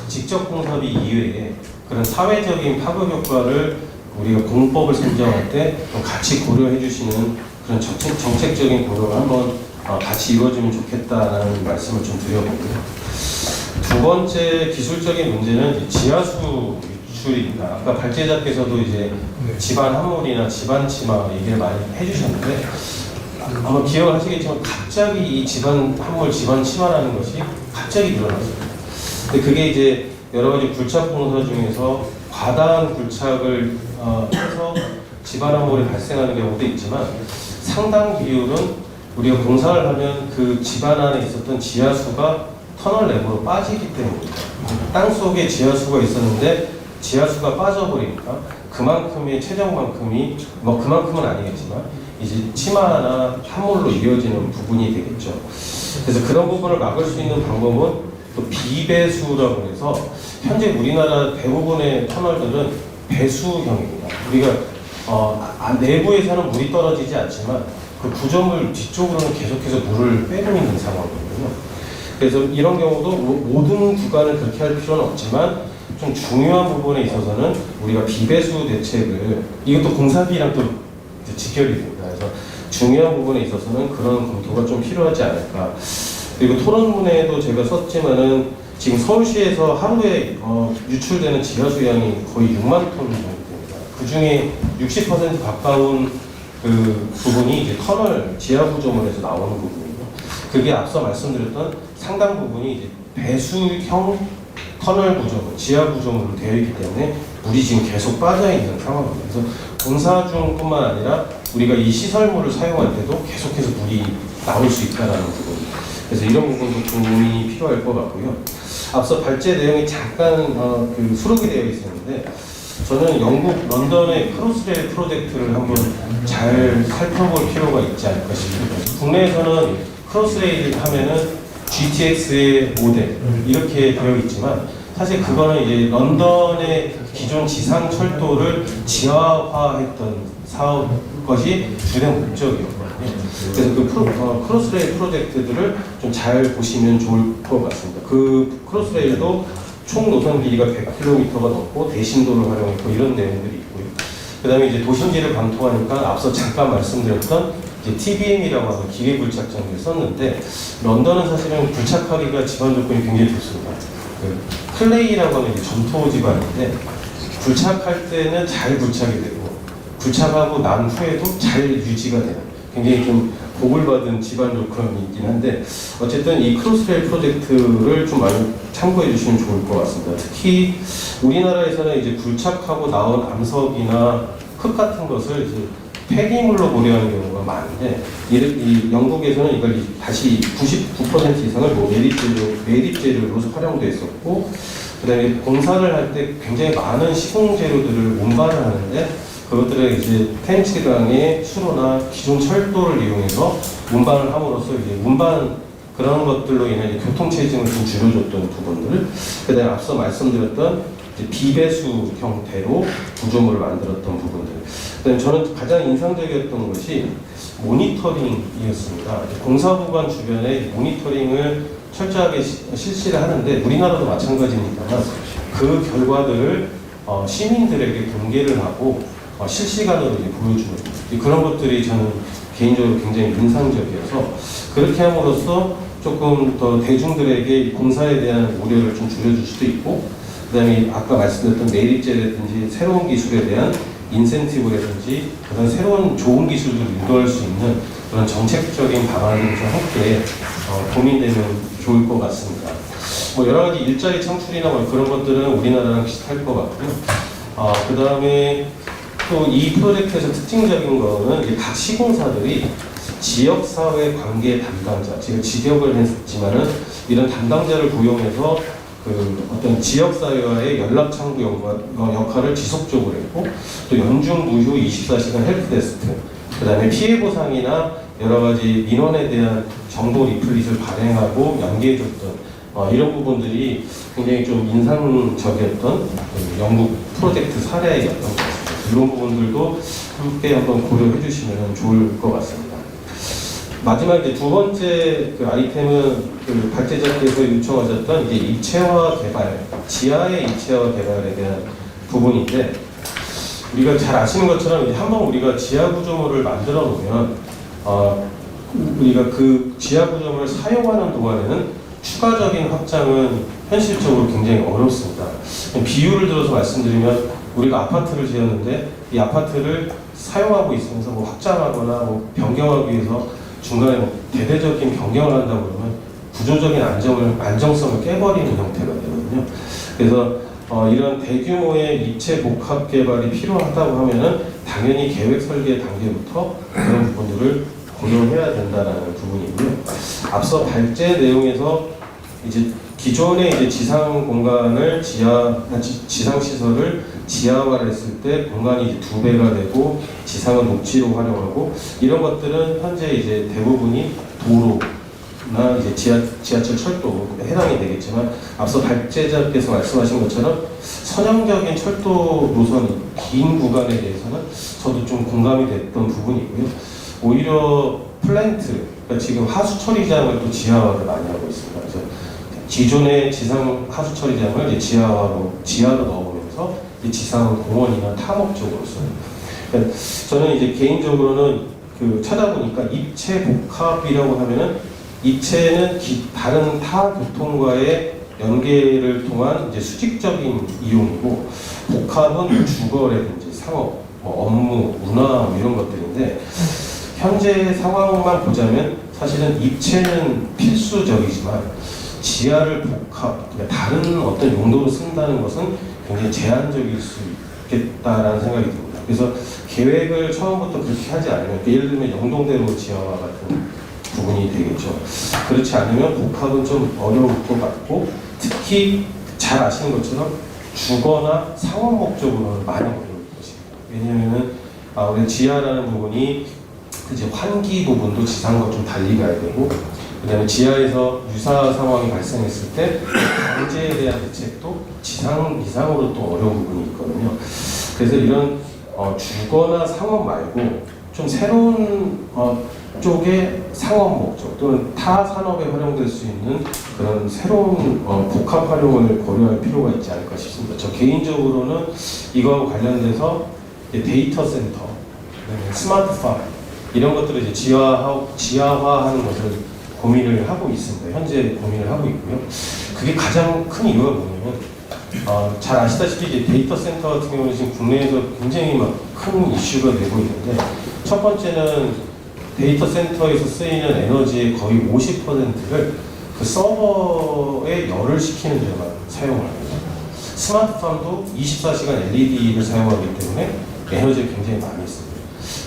F: 직접 공사비 이외에 그런 사회적인 파급 효과를 우리가 공법을 선정할 때 좀 같이 고려해 주시는 그런 정책적인 고려가 한번 같이 이루어지면 좋겠다는 말씀을 좀 드려보고요. 두 번째 기술적인 문제는 지하수 유출입니다. 아까 발제자께서도 이제 집안 함몰이나 집안 침하 얘기를 많이 해주셨는데 아마 기억을 하시겠지만 갑자기 이 집안 함몰, 집안 침하라는 것이 갑자기 늘어났습니다. 근데 그게 이제 여러 가지 불착 공사 중에서 과다한 불착을 해서 집안 함몰이 발생하는 경우도 있지만 상당 비율은 우리가 공사를 하면 그 집안 안에 있었던 지하수가 터널 내부로 빠지기 때문입니다. 땅 속에 지하수가 있었는데 지하수가 빠져버리니까 그만큼의 최적만큼이 그만큼은 아니겠지만 이제 침하나 함몰로 이어지는 부분이 되겠죠. 그래서 그런 부분을 막을 수 있는 방법은 또 비배수라고 해서 현재 우리나라 대부분의 터널들은 배수형입니다. 우리가 내부에서는 물이 떨어지지 않지만 그 구조물 뒤쪽으로는 계속해서 물을 빼고 있는 상황이거든요. 그래서 이런 경우도 모든 구간을 그렇게 할 필요는 없지만 좀 중요한 부분에 있어서는 우리가 비배수 대책을 이것도 공사비랑 또 직결이 됩니다. 그래서 중요한 부분에 있어서는 그런 검토가 좀 필요하지 않을까. 그리고 토론문에도 제가 썼지만은 지금 서울시에서 하루에 유출되는 지하수 양이 거의 6만 톤 정도 됩니다. 그 중에 60% 가까운 그 부분이 이제 터널 지하 구조물에서 나오는 부분이고, 그게 앞서 말씀드렸던 상당 부분이 이제 배수형 터널 구조물, 지하 구조물로 되어 있기 때문에 물이 지금 계속 빠져 있는 상황입니다. 그래서 공사 중뿐만 아니라 우리가 이 시설물을 사용할 때도 계속해서 물이 나올 수 있다는 부분. 그래서 이런 부분도 고민이 필요할 것 같고요. 앞서 발제 내용이 잠깐 수록이 되어 있었는데 저는 영국 런던의 크로스레일 프로젝트를 한번 잘 살펴볼 필요가 있지 않을까 싶습니다. 국내에서는 크로스레일 하면은 GTX의 모델 이렇게 되어 있지만 사실 그거는 이제 런던의 기존 지상 철도를 지하화했던 사업 것이 주된 목적이었거든요. 그래서 그 크로스레일 프로젝트들을 좀 잘 보시면 좋을 것 같습니다. 그 크로스레일도 총 노선 길이가 100km가 넘고 대신도를 활용했고 이런 내용들이 있고요. 그 다음에 이제 도심지를 관통하니까 앞서 잠깐 말씀드렸던 이제 TBM이라고 하는 기계 불착 장비를 썼는데 런던은 사실은 불착하기가 지반 조건이 굉장히 좋습니다. 그 클레이라고 하는 점토 지반인데 불착할 때는 잘 불착이 되고 불착하고 난 후에도 잘 유지가 되는 굉장히 좀 복을 받은 지반 조건이 있긴 한데 어쨌든 이 크로스레일 프로젝트를 좀 많이 참고해 주시면 좋을 것 같습니다. 특히 우리나라에서는 이제 불착하고 나온 암석이나 흙 같은 것을 이제 폐기물로 고려하는 경우가 많은데 이 영국에서는 이걸 다시 99% 이상을 뭐 매립재료로 활용됐었고 그다음에 공사를 할 때 굉장히 많은 시공 재료들을 운반을 하는데 그것들을 이제 템스강의 수로나 기존 철도를 이용해서 운반을 함으로써 이제 운반 그런 것들로 인해 교통 체증을 좀 줄여줬던 부분들, 그다음에 앞서 말씀드렸던 이제 비배수 형태로 구조물을 만들었던 부분들. 그다음에 저는 가장 인상적이었던 것이 모니터링이었습니다. 공사 구간 주변에 모니터링을 철저하게 실시를 하는데 우리나라도 마찬가지입니다만 그 결과들을 시민들에게 공개를 하고 실시간으로 이제 보여주는 그런 것들이 저는 개인적으로 굉장히 인상적이어서 그렇게 함으로써 조금 더 대중들에게 공사에 대한 우려를 좀 줄여줄 수도 있고 그다음에 아까 말씀드렸던 내립재라든지 새로운 기술에 대한 인센티브라든지 그런 새로운 좋은 기술들을 유도할 수 있는 그런 정책적인 방안을 좀 함께 고민되면 좋을 것 같습니다. 뭐 여러 가지 일자리 창출이나 뭐 그런 것들은 우리나라랑 비슷할 것 같고요. 그 다음에 또 이 프로젝트에서 특징적인 거는 이제 각 시공사들이 지역사회 관계 담당자, 지금 직역을 했지만은 이런 담당자를 고용해서 그 어떤 지역사회와의 연락창구 역할을 지속적으로 했고, 또 연중 무휴 24시간 헬프데스크, 그 다음에 피해보상이나 여러 가지 민원에 대한 정보 리플릿을 발행하고 연계해줬던 이런 부분들이 굉장히 좀 인상적이었던 그 영국 프로젝트 사례였던 것 같습니다. 이런 부분들도 함께 한번 고려해 주시면 좋을 것 같습니다. 마지막 이제 두 번째 그 아이템은 그 발제자께서 요청하셨던 이제 입체화 개발, 지하의 입체화 개발에 대한 부분인데, 우리가 잘 아시는 것처럼 이제 한번 우리가 지하 구조물을 만들어 놓으면 우리가 그 지하 구조물을 사용하는 동안에는 추가적인 확장은 현실적으로 굉장히 어렵습니다. 비유를 들어서 말씀드리면, 우리가 아파트를 지었는데 이 아파트를 사용하고 있으면서 뭐 확장하거나 뭐 변경하기 위해서 중간에 뭐 대대적인 변경을 한다 그러면 구조적인 안정성을 깨버리는 형태가 되거든요. 그래서 이런 대규모의 입체 복합 개발이 필요하다고 하면은 당연히 계획 설계 단계부터 그런 부분들을 고려해야 된다는 부분이고요. 앞서 발제 내용에서 이제 기존의 이제 지상 공간을 지상 시설을 지하화를 했을 때 공간이 이제 2배가 되고 지상은 녹지로 활용하고, 이런 것들은 현재 이제 대부분이 도로나 이제 지하철 철도 해당이 되겠지만, 앞서 발제자께서 말씀하신 것처럼 선형적인 철도 노선이 긴 구간에 대해서는 저도 좀 공감이 됐던 부분이고요. 오히려 플랜트, 그러니까 지금 하수 처리장을 또 지하화를 많이 하고 있습니다. 그래서 기존의 지상 하수 처리장을 이제 지하로 넣어보면서 이제 지상 공원이나 탐욕 쪽으로 써요. 그러니까 저는 이제 개인적으로는 그 찾아보니까 입체 복합이라고 하면은, 입체는 다른 타 교통과의 연계를 통한 이제 수직적인 이용이고, 복합은 주거라든지 상업, 뭐 업무, 문화 뭐 이런 것들인데, 현재 상황만 보자면 사실은 입체는 필수적이지만 지하를 복합, 그러니까 다른 어떤 용도로 쓴다는 것은 굉장히 제한적일 수 있겠다라는 생각이 듭니다. 그래서 계획을 처음부터 그렇게 하지 않으면, 예를 들면 영동대로 지하화 같은 부분이 되겠죠. 그렇지 않으면 복합은 좀 어려울 것 같고, 특히 잘 아시는 것처럼 주거나 상업 목적으로는 많이 어려울 것입니다. 왜냐하면은 우리 지하라는 부분이 이제 환기 부분도 지상과 좀 달리 가야 되고, 그다음에 지하에서 유사 상황이 발생했을 때 방제에 대한 대책도 지상 이상으로 또 어려운 부분이 있거든요. 그래서 이런 주거나 상업 말고 좀 새로운 쪽의 상업 목적 또는 타 산업에 활용될 수 있는 그런 새로운 복합 활용을 고려할 필요가 있지 않을까 싶습니다. 저 개인적으로는 이거하고 관련돼서 데이터 센터, 스마트팜 이런 것들을 이제 지하화하는 것을 고민을 하고 있습니다. 현재 고민을 하고 있고요. 그게 가장 큰 이유가 뭐냐면, 잘 아시다시피 이제 데이터 센터 같은 경우는 지금 국내에서 굉장히 막 큰 이슈가 되고 있는데, 첫 번째는 데이터 센터에서 쓰이는 에너지의 거의 50%를 그 서버에 열을 시키는 데만 사용을 합니다. 스마트팜도 24시간 LED를 사용하기 때문에 에너지를 굉장히 많이 씁니다.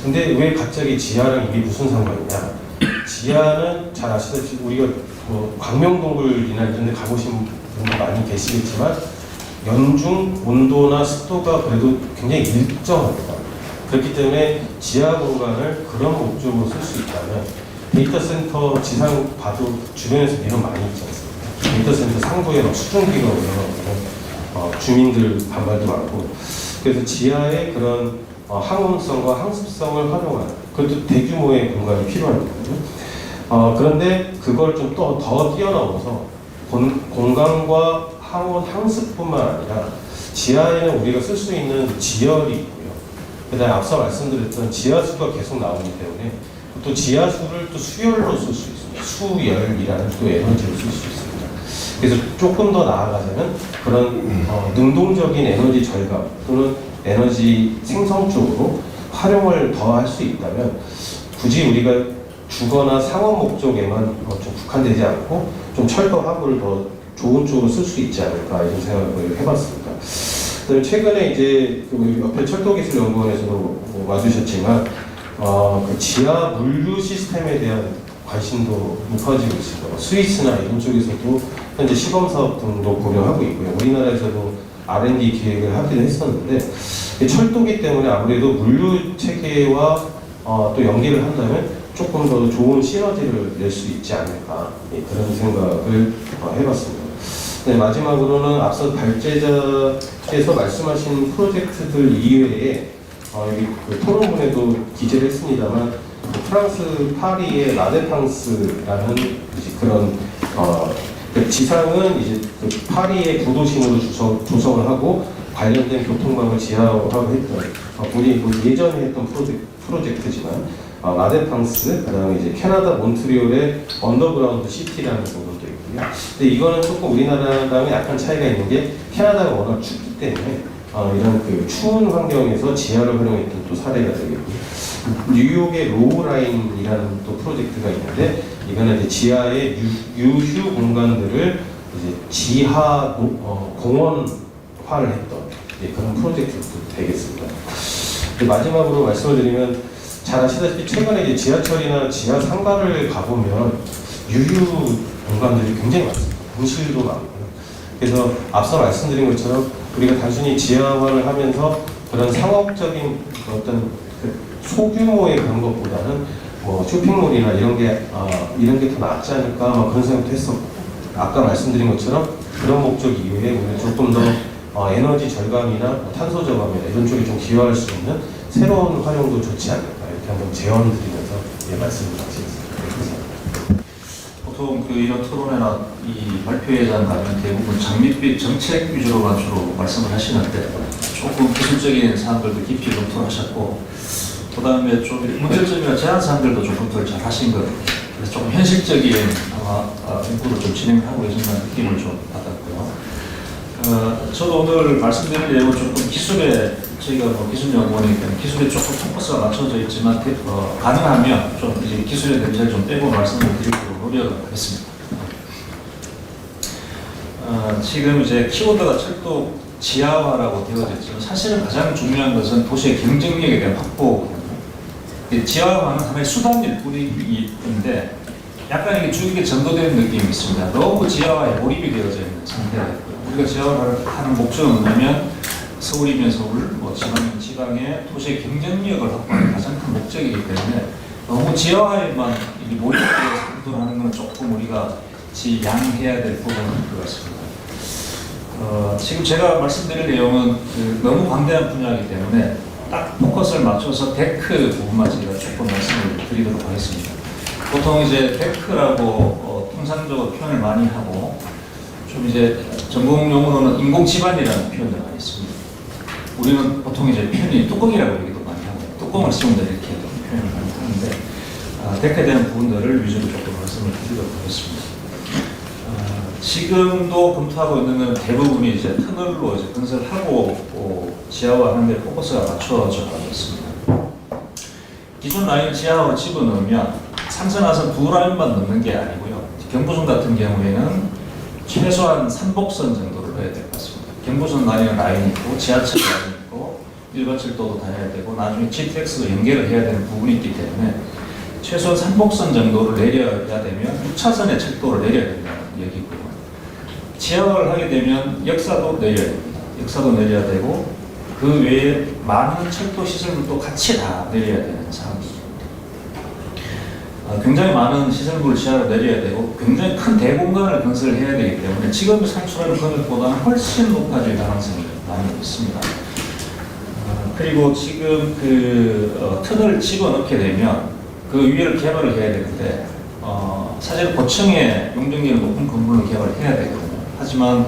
F: 근데 왜 갑자기 지하랑 이게 무슨 상관이냐? 지하는 잘 아시다시피 우리가 뭐 광명동굴이나 이런 데 가보신 분들 많이 계시겠지만, 연중 온도나 습도가 그래도 굉장히 일정합니다. 그렇기 때문에 지하 공간을 그런 목적으로 쓸 수 있다면, 데이터 센터 지상 봐도 주변에서 이런 많이 있지 않습니까? 데이터 센터 상부에 막 수증기가 올라가고 주민들 반발도 많고, 그래서 지하에 그런 항온성과 항습성을 활용하는, 그것도 대규모의 공간이 필요하거든요. 그런데 그걸 좀 더 뛰어넘어서 공간과 항온, 항습뿐만 아니라 지하에는 우리가 쓸 수 있는 지열이 있고요. 그다음에 앞서 말씀드렸던 지하수가 계속 나오기 때문에 또 지하수를 또 수열로 쓸 수 있습니다. 수열이라는 또 에너지를 쓸 수 있습니다. 그래서 조금 더 나아가자면 그런 능동적인 에너지 절감 또는 에너지 생성 쪽으로 활용을 더 할 수 있다면 굳이 우리가 주거나 상업 목적에만 좀 국한되지 않고 좀 철도 하부를 더 좋은 쪽으로 쓸 수 있지 않을까 이런 생각을 해봤습니다. 그다음에 최근에 이제 그 옆에 철도기술연구원에서도 와주셨지만 그 지하 물류 시스템에 대한 관심도 높아지고 있습니다. 스위스나 이런 쪽에서도 현재 시범 사업 등도 고려하고 있고요. 우리나라에서도 R&D 기획을 하기도 했었는데 철도기 때문에 아무래도 물류 체계와 또 연계를 한다면 조금 더 좋은 시너지를 낼 수 있지 않을까 그런 생각을 해봤습니다. 네, 마지막으로는 앞서 발제자께서 말씀하신 프로젝트들 이외에 여기 그 토론문에도 기재를 했습니다만 그 프랑스 파리의 라데팡스라는 이제 그런 그 지상은 이제 그 파리의 구도심으로 조성을 하고 관련된 교통망을 지하화하고 했던 우리 뭐 예전에 했던 프로젝트지만 라데팡스 그다음에 이제 캐나다 몬트리올의 언더그라운드 시티라는 부분도 있고요. 근데 이거는 조금 우리나라랑은 약간 차이가 있는 게 캐나다가 워낙 춥기 때문에 이런 그 추운 환경에서 지하를 활용했던 또 사례가 되겠고요. 뉴욕의 로우라인이라는 또 프로젝트가 있는데 이거는 이제 지하의 유휴 공간들을 이제 지하 공원화를 했던 그런 프로젝트도 되겠습니다. 마지막으로 말씀을 드리면 잘 아시다시피 최근에 이제 지하철이나 지하 상가를 가보면 유휴 공간들이 굉장히 많습니다. 분실도 많고요. 그래서 앞서 말씀드린 것처럼 우리가 단순히 지하화를 하면서 그런 상업적인 어떤 소규모의 그런 것보다는 뭐 쇼핑몰이나 이런 게 더 낫지 않을까 그런 생각도 했었고 아까 말씀드린 것처럼 그런 목적 이외에 우리가 조금 더 에너지 절감이나 탄소 저감이나 이런 쪽에 좀 기여할 수 있는 새로운 활용도 좋지 않을까 이렇게 한번 제언드리면서 말씀을 마치겠습니다.
G: 보통 이런 토론회나 이 발표회장 가면 대부분 장밋빛 정책 위주로만 주로 말씀을 하시는데 조금 기술적인 사항들도 깊이 검토하셨고 그 다음에 좀 문제점이나 제한 사항들도 좀 검토를 잘 하신 것 같아요. 그래서 조금 현실적인 연구를 좀 진행하고 계신다는 느낌을 좀 받았고요. 저도 오늘 말씀드릴 내용은 조금 기술에 저희가 뭐 기술연구원이기 때문에 기술에 조금 포커스가 맞춰져 있지만 가능하면 좀 이제 기술의 냄새를 좀 빼고 말씀을 드리도록 노력을 하겠습니다. 지금 이제 키워드가 철도 지하화라고 되어져 있지만 사실은 가장 중요한 것은 도시의 경쟁력에 대한 확보거든요. 지하화는 하나의 수단일 뿐인데 약간 이게 주익에 전도되는 느낌이 있습니다. 너무 지하화에 몰입이 되어져 있는 상태가 있고요. 우리가 지하화를 하는 목적은 뭐냐면 서울이면 서울, 뭐 지방이면 지방의 도시의 경쟁력을 확보하는 가장 큰 목적이기 때문에 너무 지하화에만 몰입되어서 행동하는 건 조금 우리가 지양해야 될 부분인 것 같습니다. 지금 제가 말씀드릴 내용은 너무 광대한 분야이기 때문에 딱 포커스를 맞춰서 데크 부분만 제가 조금 말씀을 드리도록 하겠습니다. 보통 이제 데크라고 통상적으로 표현을 많이 하고 좀 이제 전공 용어로는 인공지반이라는 표현을 많이 씁니다. 우리는 보통 이제 표현이 뚜껑이라고 얘기도 많이 하고 뚜껑을 씌운다 이렇게 표현을 많이 하는데 데크에 대한 부분들을 위주로 조금 말씀을 드리도록 하겠습니다. 지금도 검토하고 있는 건 대부분이 이제 터널로 이제 건설하고 지하화하는데 포커스가 맞춰져 가고 있습니다. 기존 라인 지하화로 집어넣으면 상선하선 두 라인만 넣는 게 아니고요. 경부선 같은 경우에는 최소한 3복선 정도를 넣어야 될 것 같습니다. 경부선 라인이 있고 지하철 라인이 있고 일반철도도 다녀야 되고 나중에 GTX도 연결을 해야 되는 부분이 있기 때문에 최소한 3복선 정도를 내려야 되면 6차선의 철도를 내려야 된다는 얘기고요. 지하화를 하게 되면 역사도 내려야 됩니다. 역사도 내려야 되고 그 외에 많은 철도 시설물도 같이 다 내려야 되는 상황입니다. 굉장히 많은 시설물을 지하로 내려야 되고 굉장히 큰 대공간을 건설해야 되기 때문에 지금 산출하는 금액보다는 훨씬 높아질 가능성이 많이 있습니다. 그리고 지금 터널을 집어넣게 되면 그 위를 개발을 해야 되는데 사실 고층의 용적률이 높은 건물을 개발해야 되거든요. 하지만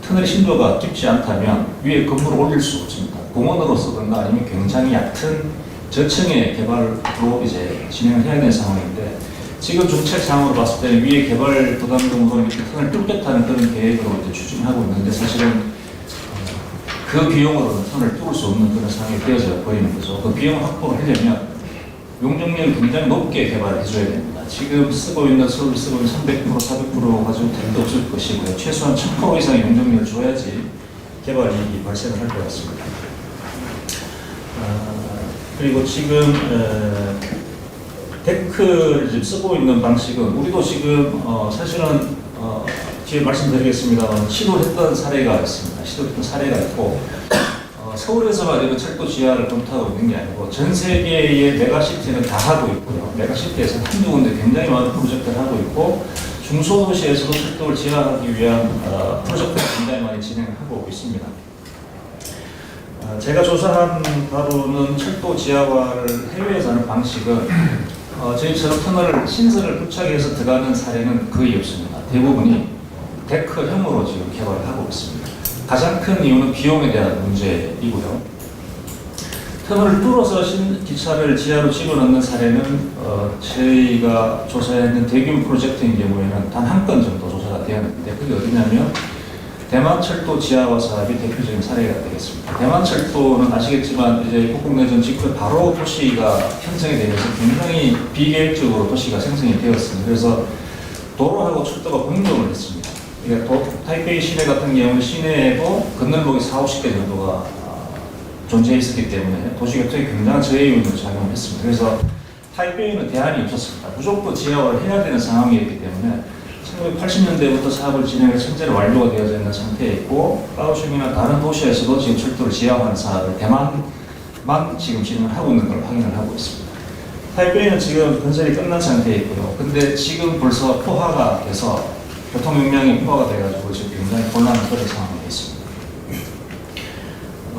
G: 터널의 심도가 깊지 않다면 위에 건물을 올릴 수 없습니다. 공원으로 쓰든가 아니면 굉장히 얕은 저층의 개발로 이제 진행을 해야 되는 상황인데 지금 정책상으로 봤을 때 위에 개발 부담금으로 이렇게 터널을 뚫겠다는 그런 계획으로 이제 추진하고 있는데 사실은 그 비용으로는 선을 뚫을 수 없는 그런 상황이 되어져 보이는 거죠. 그 비용 확보를 하려면 용적률을 굉장히 높게 개발을 해줘야 됩니다. 지금 쓰고 있는 서울 쓰고 있는 300%, 400% 가지고 택도 없을 것이고요. 최소한 1000% 이상의 용적률을 줘야지 개발 이익이 발생을 할 것 같습니다. 그리고 지금 데크를 지금 쓰고 있는 방식은 우리도 지금 사실은 뒤에 말씀드리겠습니다만 시도했던 사례가 있습니다. 시도했던 사례가 있고 서울에서만 이런 철도 지하를 검토하고 있는 게 아니고 전 세계의 메가시티는 다 하고 있고요. 메가시티에서 한두 군데 굉장히 많은 프로젝트를 하고 있고 중소도시에서도 철도를 지하하기 위한 프로젝트를 굉장히 많이 진행하고 있습니다. 제가 조사한 바로는 철도 지하화를 해외에서 하는 방식은 저희처럼 터널을 신설을 부착해서 들어가는 사례는 거의 없습니다. 대부분이 데크형으로 지금 개발을 하고 있습니다. 가장 큰 이유는 비용에 대한 문제이고요. 터널을 뚫어서 기차를 지하로 집어넣는 사례는 저희가 조사했는 대규모 프로젝트인 경우에는 단 한 건 정도 조사가 되었는데 그게 어디냐면 대만철도 지하화 사업이 대표적인 사례가 되겠습니다. 대만철도는 아시겠지만 이제 국공내전 직후에 바로 도시가 형성이 되면서 굉장히 비계획적으로 도시가 생성이 되었습니다. 그래서 도로하고 철도가 공존을 했습니다. 그러니까 타이베이 시내 같은 경우는 시내에도 건널목이 40-50개 정도가 존재해 있었기 때문에 도시교통이 굉장한 저해율로 작용을 했습니다. 그래서 타이베이는 대안이 없었습니다. 무조건 지하화를 해야 되는 상황이었기 때문에 1980년대부터 사업을 진행해서 현재는 완료가 되어져 있는 상태에 있고 까오슝이나 다른 도시에서도 지금 철도를 지하화하는 사업을 대만만 지금 진행을 하고 있는 걸 확인을 하고 있습니다. 타이베이는 지금 건설이 끝난 상태에 있고요. 근데 지금 벌써 포화가 돼서 교통용량이 포화가 돼가지고 지금 굉장히 곤란한 그런 상황이 있습니다.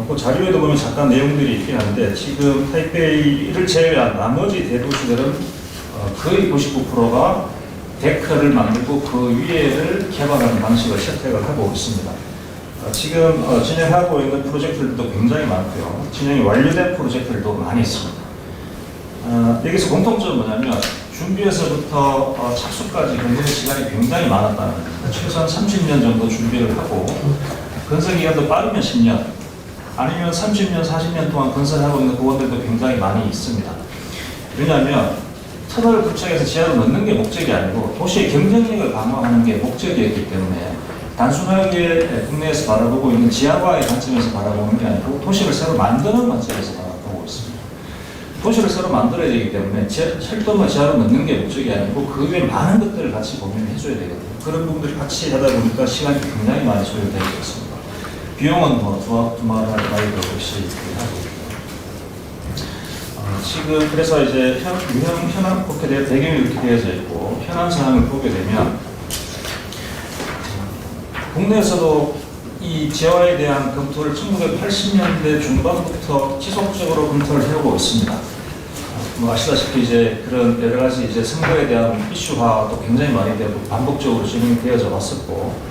G: 그 자료에도 보면 잠깐 내용들이 있긴 한데 지금 타이베이를 제외한 나머지 대도시들은 거의 99%가 데크를 만들고 그 위에를 개발하는 방식을 채택을 하고 있습니다. 지금 진행하고 있는 프로젝트들도 굉장히 많고요. 진행이 완료된 프로젝트들도 많이 있습니다. 여기서 공통점은 뭐냐면 준비에서부터 착수까지 걸리는 시간이 굉장히 많았다는 겁니다. 최소한 30년 정도 준비를 하고 건설 기간도 빠르면 10년 아니면 30년, 40년 동안 건설하고 있는 부분들도 굉장히 많이 있습니다. 왜냐하면 터널을 부착해서 지하로 넣는 게 목적이 아니고 도시의 경쟁력을 강화하는 게 목적이었기 때문에 단순하게 국내에서 바라보고 있는 지하화의 관점에서 바라보는 게 아니고 도시를 새로 만드는 관점에서 바라보고 있습니다. 도시를 새로 만들어야 되기 때문에 철도만 지하로 넣는 게 목적이 아니고 그 외에 많은 것들을 같이 고민을 해줘야 되거든요. 그런 부분들을 같이 하다 보니까 시간이 굉장히 많이 소요되고 있습니다. 비용은 두말할 나위도 없이 하고 지금 그래서 이제 현황 그렇게 배경이 이렇게 되어져 있고 현황 사항을 보게 되면 국내에서도 이 지하화에 대한 검토를 1980년대 중반부터 지속적으로 검토를 해오고 있습니다. 뭐 아시다시피 이제 그런 여러 가지 이제 선거에 대한 이슈화도 굉장히 많이 되고 반복적으로 진행이 되어져 왔었고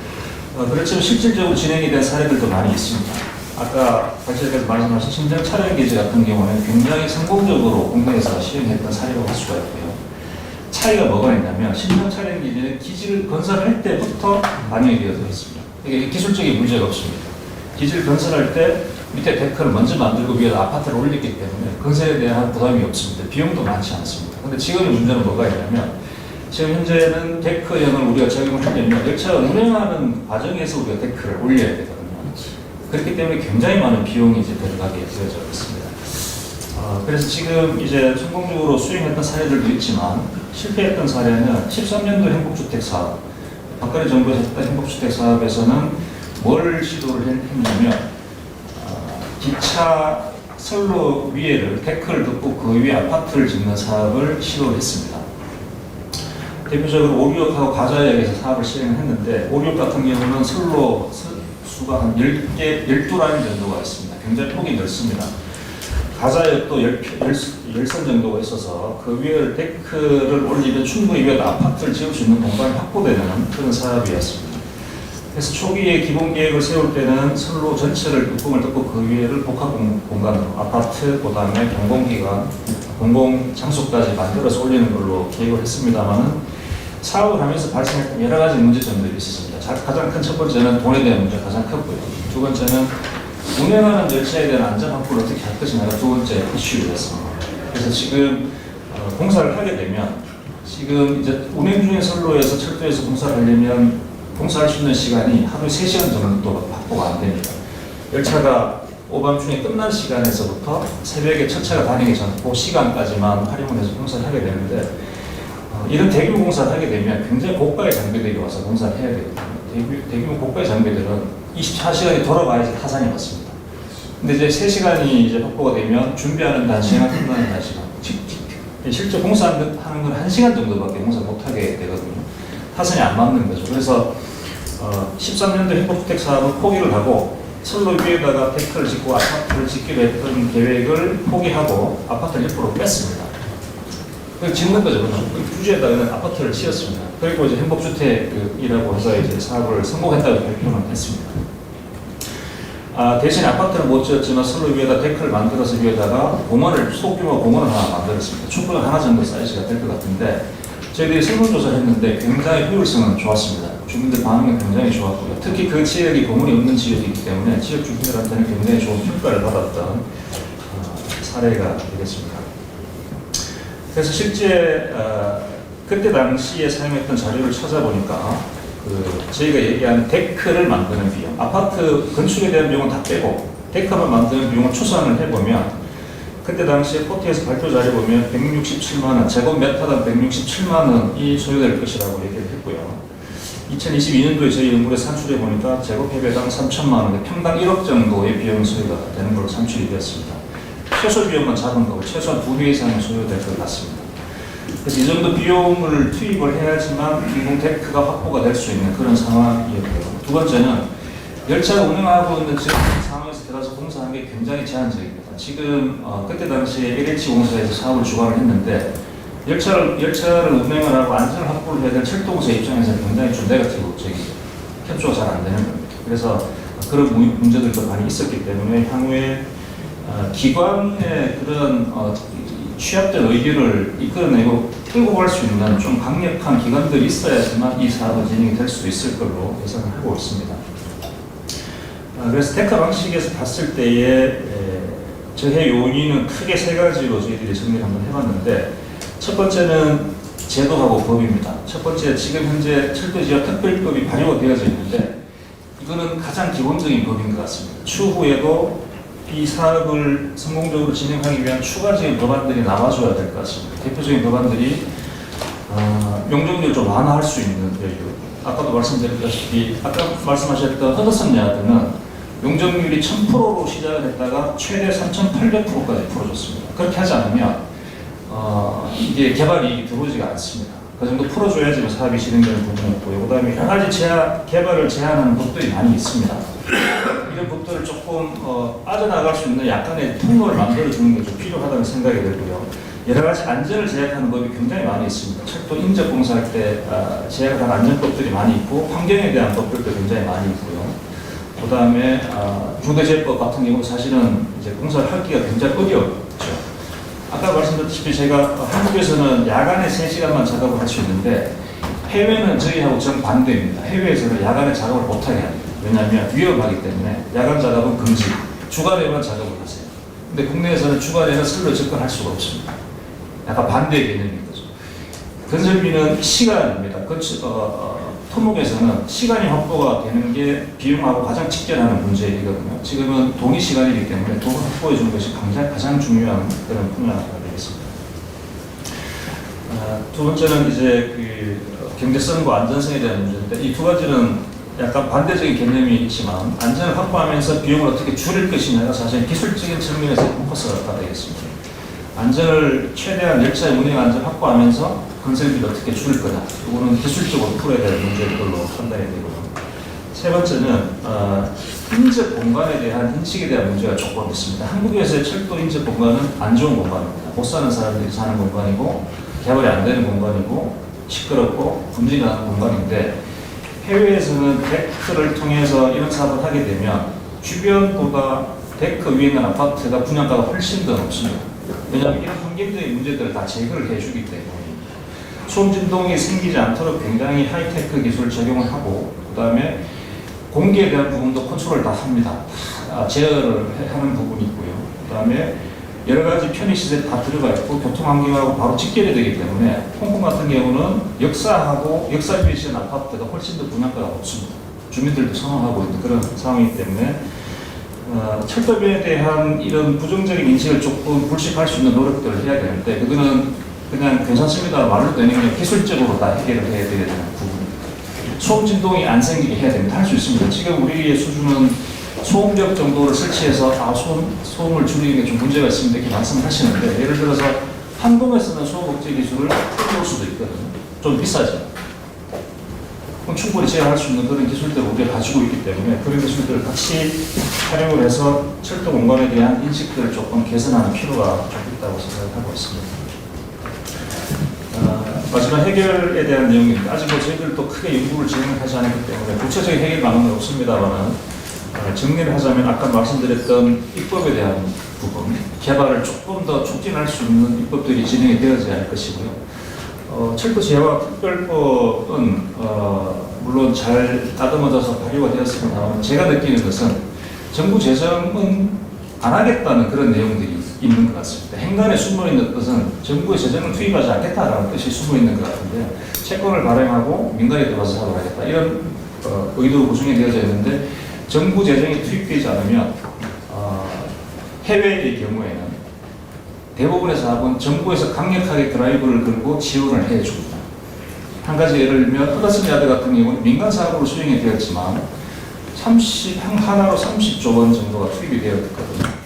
G: 그렇지만 실질적으로 진행이 된 사례들도 많이 있습니다. 아까 발제자께서 말씀하신 신정 촬영 기지 같은 경우는 굉장히 성공적으로 국내에서 시행했던 사례로 할 수가 있고요. 차이가 뭐가 있냐면 신정 촬영 기지는 기지를 건설할 때부터 반영이 되어져 있습니다. 이게 기술적인 문제가 없습니다. 기지를 건설할 때 밑에 데크를 먼저 만들고 위에다 아파트를 올리기 때문에 건설에 대한 부담이 없습니다. 비용도 많지 않습니다. 근데 지금의 문제는 뭐가 있냐면 지금 현재는 데크형을 우리가 적용을 하려면 열차가 운행하는 과정에서 우리가 데크를 올려야 되거든요. 그렇기 때문에 굉장히 많은 비용이 이제 들어가게 되어져 있습니다. 그래서 지금 이제 성공적으로 수행했던 사례들도 있지만 실패했던 사례는 13년도 행복주택 사업, 박근혜 정부에서 했던 행복주택 사업에서는 뭘 시도를 했냐면 기차 선로 위에를 데크를 덮고 그 위에 아파트를 짓는 사업을 시도를 했습니다. 대표적으로 오류역하고 가자역에서 사업을 실행했는데 오류역 같은 경우는 선로 수가 한 10개, 12라인 정도가 있습니다. 굉장히 폭이 넓습니다. 가자역도 10선 정도가 있어서 그 위에 데크를 올리면 충분히 위에 아파트를 지을 수 있는 공간이 확보되는 그런 사업이었습니다. 그래서 초기에 기본 계획을 세울 때는 선로 전체를 뚜껑을 덮고 그 위에를 복합 공간으로 아파트, 그 다음에 공공기관, 공공장소까지 만들어서 올리는 걸로 계획을 했습니다만은 사업을 하면서 발생했던 여러 가지 문제점들이 있었습니다. 가장 큰 첫 번째는 돈에 대한 문제가 가장 컸고요. 두 번째는 운행하는 열차에 대한 안전 확보를 어떻게 할 것이냐가 두 번째 이슈였습니다. 그래서 지금 공사를 하게 되면 지금 이제 운행 중인 선로에서 철도에서 공사를 하려면 공사할 수 있는 시간이 하루 3시간 정도 확보가 안 됩니다. 열차가 오밤중에 끝난 시간에서부터 새벽에 첫 차가 다니기 전 그 시간까지만 활용을 해서 공사를 하게 되는데 이런 대규모 공사를 하게 되면 굉장히 고가의 장비들이 와서 공사를 해야 되거든요. 대규모 고가의 장비들은 24시간이 돌아가야지 타산이 맞습니다. 근데 이제 3시간이 이제 확보가 되면 준비하는 단시간, 끝나는 단시간. 실제 공사하는 건 1시간 정도밖에 공사 못하게 되거든요. 타산이 안 맞는 거죠. 그래서 13년도 행복주택 사업을 포기를 하고 선로 위에다가 데크를 짓고 아파트를 짓기로 했던 계획을 포기하고 아파트를 옆으로 뺐습니다. 그걸 짓는 거죠. 그 부지에다가 아파트를 지었습니다. 그리고 이제 행복주택이라고 해서 이제 사업을 성공했다고 발표는 했습니다. 대신 아파트는 못 지었지만 선로 위에다 데크를 만들어서 위에다가 공원을, 소규모 공원을 하나 만들었습니다. 충분히 하나 정도 사이즈가 될 것 같은데 저희들이 설문조사를 했는데 굉장히 효율성은 좋았습니다. 주민들 반응이 굉장히 좋았고요. 특히 그 지역이 공원이 없는 지역이기 때문에 지역 주민들한테는 굉장히 좋은 평가를 받았던 사례가 되겠습니다. 그래서 실제 그때 당시에 사용했던 자료를 찾아보니까 저희가 얘기하는 데크를 만드는 비용, 아파트 건축에 대한 비용은 다 빼고 데크만 만드는 비용을 추산을 해보면 그때 당시에 포트에서 발표 자료 보면 167만 원, 제곱미터당 167만 원이 소요될 것이라고 얘기를 했고요. 2022년도에 저희 연구를 산출해 보니까 제곱미터당 3천만 원, 평당 1억 정도의 비용이 소요가 되는 걸로 산출이 되었습니다. 최소 비용만 잡은 거고 최소한 2배 이상이 소요될 것 같습니다. 그래서 이 정도 비용을 투입을 해야지만 공공 데크가 확보가 될 수 있는 그런 상황이었고요. 두 번째는 열차가 운행하고 있는 지금 상황에서 들어가서 공사하는 게 굉장히 제한적입니다. 지금 그때 당시에 LH 공사에서 사업을 주관을 했는데 열차를 운행을 하고 안전을 확보를 해야 될 철도공사 입장에서는 굉장히 좀 네거티브적인 협조가 잘 안 되는 겁니다. 그래서 그런 문제들도 많이 있었기 때문에 향후에 기관의 그런 취합된 의견을 이끌어내고 끌고 갈 수 있는 좀 강력한 기관들이 있어야지만 이 사업은 진행이 될 수 있을 걸로 예상을 하고 있습니다. 그래서 데크 방식에서 봤을 때의 저해 요인은 크게 3가지로 저희들이 정리를 한번 해봤는데 첫 번째는 제도하고 법입니다. 첫 번째, 지금 현재 철도지역 특별법이 발효가 되어져 있는데 이거는 가장 기본적인 법인 것 같습니다. 추후에도 이 사업을 성공적으로 진행하기 위한 추가적인 법안들이 나와줘야 될 것 같습니다. 대표적인 법안들이 용적률을 좀 완화할 수 있는 여유. 아까도 말씀드렸다시피 아까 말씀하셨던 허드슨 야드는 용적률이 1000%로 시작을 했다가 최대 3800%까지 풀어줬습니다. 그렇게 하지 않으면 이게 개발이 들어오지가 않습니다. 그 정도 풀어줘야지 사업이 진행되는 부분이 있고요. 그 다음에 여러 가지 개발을 제한하는 법들이 많이 있습니다. 이런 법들을 조금 빠져나갈 수 있는 약간의 통로를 만들어주는 게 좀 필요하다는 생각이 들고요. 여러 가지 안전을 제약하는 법이 굉장히 많이 있습니다. 철도 인접 공사할 때 제약을 한 안전법들이 많이 있고 환경에 대한 법들도 굉장히 많이 있고요. 그 다음에 중대재해법 같은 경우 사실은 이제 공사를 하기가 굉장히 어렵죠. 아까 말씀드렸다시피 제가 한국에서는 야간에 3시간만 작업을 할 수 있는데 해외는 저희하고 정반대입니다. 해외에서는 야간에 작업을 못하게 합니다. 왜냐하면 위험하기 때문에 야간 작업은 금지, 주간에만 작업을 하세요. 근데 국내에서는 주간에는 선로 접근할 수가 없습니다. 약간 반대의 개념인 거죠. 건설비는 시간입니다. 토목에서는 시간이 확보가 되는 게 비용하고 가장 직결하는 문제이거든요. 지금은 동의 시간이기 때문에 돈을 확보해 주는 것이 가장 중요한 그런 분야가 되겠습니다. 두 번째는 이제 경제성과 안전성에 대한 문제인데 이 두 가지는 약간 반대적인 개념이 있지만 안전을 확보하면서 비용을 어떻게 줄일 것이냐가 사실 기술적인 측면에서 포커스가 되겠습니다. 안전을 최대한 열차의 운행 안전 확보하면서 건설비를 어떻게 줄일 거냐. 이거는 기술적으로 풀어야 될 문제인 걸로 판단이 되고요. 세 번째는 인접 공간에 대한 인식에 대한 문제가 조금 있습니다. 한국에서의 철도 인접 공간은 안 좋은 공간입니다. 못 사는 사람들이 사는 공간이고 개발이 안 되는 공간이고 시끄럽고 분진이 나는 공간인데 해외에서는 데크를 통해서 이런 사업을 하게 되면 주변보다 데크 위에 있는 아파트가 분양가가 훨씬 더 높습니다. 왜냐하면 이런 환경적인 문제들을 다 제거를 해주기 때문에 소음 진동이 생기지 않도록 굉장히 하이테크 기술을 적용을 하고 그 다음에 공기에 대한 부분도 컨트롤을 다 합니다. 다 제어를 하는 부분이 있고요. 그다음에 여러 가지 편의시설이 다 들어가 있고 교통환경하고 바로 직결이 되기 때문에 홍콩 같은 경우는 역사하고 역사 위에 지은 아파트가 훨씬 더 분양가가 높습니다. 주민들도 선호하고 있는 그런 상황이기 때문에 철도비에 대한 이런 부정적인 인식을 조금 불식할 수 있는 노력들을 해야 되는데 그거는 그냥 괜찮습니다 말로 되는 게 기술적으로 다 해결을 해야 되는 부분입니다. 소음 진동이 안 생기게 해야 됩니다. 할 수 있습니다. 지금 우리의 수준은 소음벽 정도를 설치해서 소음을 줄이는 게 좀 문제가 있습니다. 이렇게 말씀하시는데 예를 들어서 한국에 쓰는 소음 억제 기술을 풀어볼 수도 있거든요. 좀 비싸죠. 그럼 충분히 제어할 수 있는 그런 기술들을 우리가 가지고 있기 때문에 그런 기술들을 같이 활용을 해서 철도 공간에 대한 인식들을 조금 개선하는 필요가 좀 있다고 생각하고 있습니다. 마지막 해결에 대한 내용입니다. 아직 뭐 저희들도 크게 연구를 진행하지 않았기 때문에 구체적인 해결 방법은 없습니다만 정리를 하자면 아까 말씀드렸던 입법에 대한 부분, 개발을 조금 더 촉진할 수 있는 입법들이 진행이 되어져야 할 것이고요. 철도 지하화 특별법은 물론 잘 다듬어져서 발의가 되었습니다만 제가 느끼는 것은 정부 재정은 안 하겠다는 그런 내용들이 있는 것 같습니다. 행간에 숨어 있는 것은 정부의 재정을 투입하지 않겠다라는 뜻이 숨어 있는 것 같은데 채권을 발행하고 민간이 들어와서 사업을 하겠다 이런 의도 구성이 되어져 있는데 정부 재정이 투입되지 않으면 해외의 경우에는 대부분의 사업은 정부에서 강력하게 드라이브를 걸고 지원을 해줍니다. 한 가지 예를 들면 허드슨 야드 같은 경우는 민간 사업으로 수행이 되었지만 하나로 30조 원 정도가 투입이 되었거든요.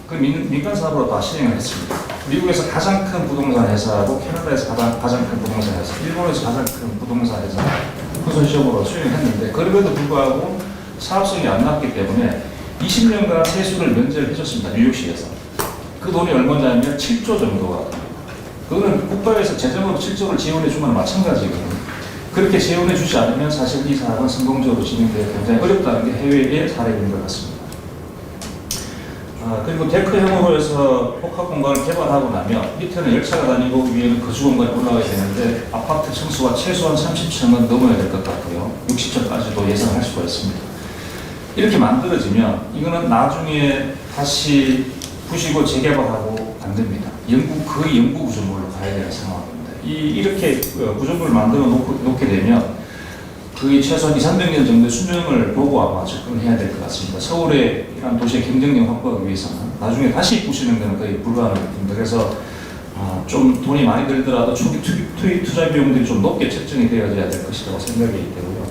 G: 그 민간 사업으로 다 실행을 했습니다. 미국에서 가장 큰 부동산 회사하고 캐나다에서 가장 큰 부동산 회사, 일본에서 가장 큰 부동산 회사 컨소시엄으로 수행을 했는데 그럼에도 불구하고 사업성이 안 났기 때문에 20년간 세수를 면제를 해줬습니다. 뉴욕시에서. 그 돈이 얼마냐면 7조 정도가. 그거는 국가에서 재정으로 7조를 지원해 주면 마찬가지거든요. 그렇게 지원해 주지 않으면 사실 이 사업은 성공적으로 진행되기 굉장히 어렵다는 게 해외의 사례인 것 같습니다. 그리고 데크형으로 해서 복합 공간을 개발하고 나면 밑에는 열차가 다니고 위에는 거주 공간이 올라가야 되는데 아파트 층수가 최소한 30층은 넘어야 될 것 같고요. 60층까지도 예상할 수가 있습니다. 이렇게 만들어지면 이거는 나중에 다시 부시고 재개발하고 안 됩니다. 거의 영구 구조물로 가야 되는 상황입니다. 이렇게 구조물을 만들어 놓게 되면 거의 최소한 200~300년 정도의 수명을 보고 아마 접근해야 될 것 같습니다. 서울의 이런 도시의 경쟁력 확보하기 위해서는 나중에 다시 부시는 것은 거의 불가능합니다. 그래서 좀 돈이 많이 들더라도 초기 투입 투자 비용들이 좀 높게 책정이 되어야 될 것이라고 생각이 되고요.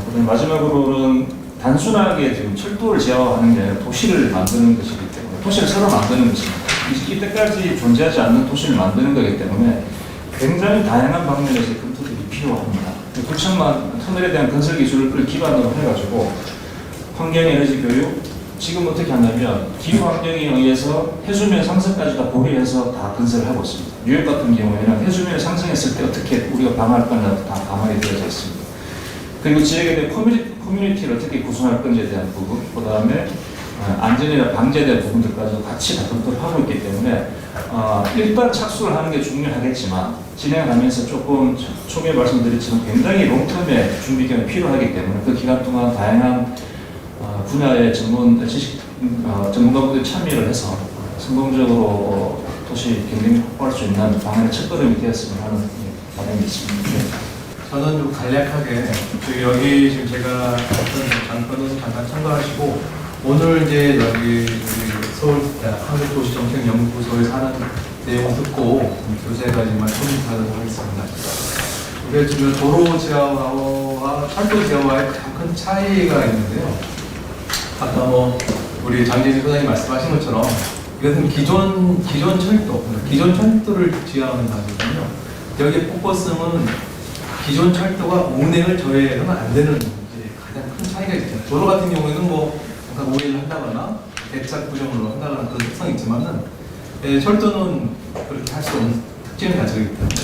G: 그다음에 마지막으로는 단순하게 지금 철도를 지하화하는 게 아니라 도시를 만드는 것이기 때문에 도시를 새로 만드는 것입니다. 이때까지 존재하지 않는 도시를 만드는 거기 때문에 굉장히 다양한 방면에서 검토들이 필요합니다. 구청만 터널에 대한 건설 기술을 기반으로 해가지고 환경에너지 교육 지금 어떻게 하냐면 기후 환경에 의해서 해수면 상승까지 다 고려해서 다 건설을 하고 있습니다. 뉴욕 같은 경우에는 해수면이 상승했을 때 어떻게 우리가 방어할 건지 다 방어이 되어져 있습니다. 그리고 지역에 대한 커뮤니티를 어떻게 구성할 건지에 대한 부분, 그 다음에 안전이나 방제에 대한 부분들까지도 같이 다 검토를 하고 있기 때문에 일단 착수를 하는 게 중요하겠지만 진행하면서 조금 초기에 말씀드렸지만 굉장히 롱텀의 준비 기간이 필요하기 때문에 그 기간 동안 다양한 분야의 전문가분들이 참여를 해서 성공적으로 도시 경쟁력 확보할 수 있는 방안의 첫걸음이 되었으면 하는 바람이 있습니다.
H: 저는 좀 간략하게 여기 지금 제가 어떤 장표는 잠깐 참고하시고 오늘 이제 여기 서울 한국도시정책연구소에서 하는 내용 듣고 두세 가지만 소개하도록 하겠습니다. 우리가 지금 도로 지하화와 철도 지하화의 가장 큰 차이가 있는데요. 아까 우리 장재진 소장님 말씀하신 것처럼 이것은 기존 철도를 지하화하는 거거든요. 여기 포커스는 기존 철도가 운행을 저해하면 안 되는 가장 큰 차이가 있죠. 도로 같은 경우에는 오해를 한다거나 대착 구조물로 한다거나 그런 특성이 있지만은 철도는 그렇게 할 수 없는 특징을 가지고 있기 때문에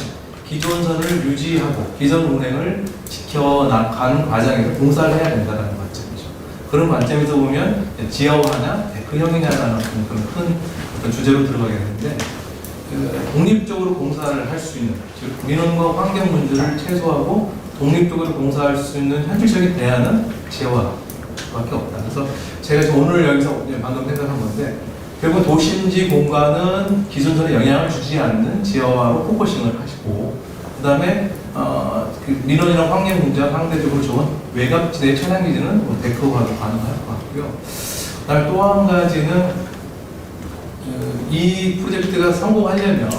H: 기존선을 유지하고 기존 운행을 지켜나가는 과정에서 공사를 해야 된다는 관점이죠. 그런 관점에서 보면 지하화냐 데크형이냐라는 그런 큰 어떤 주제로 들어가게 되는데 독립적으로 공사를 할 수 있는 즉 민원과 환경 문제를 최소화하고 독립적으로 봉사할 수 있는 현실적인 대안은 지하화밖에 없다. 그래서 제가 지금 오늘 여기서 방금 생각한 건데 결국 도심지 공간은 기존선에 영향을 주지 않는 지하화로 포커싱을 하시고 그다음에 그 민원이랑 환경 문제가 상대적으로 좋은 외곽지대 차량기지는 뭐 데크화도 가능할 것 같고요. 그다음에 또 한 가지는 이 프로젝트가 성공하려면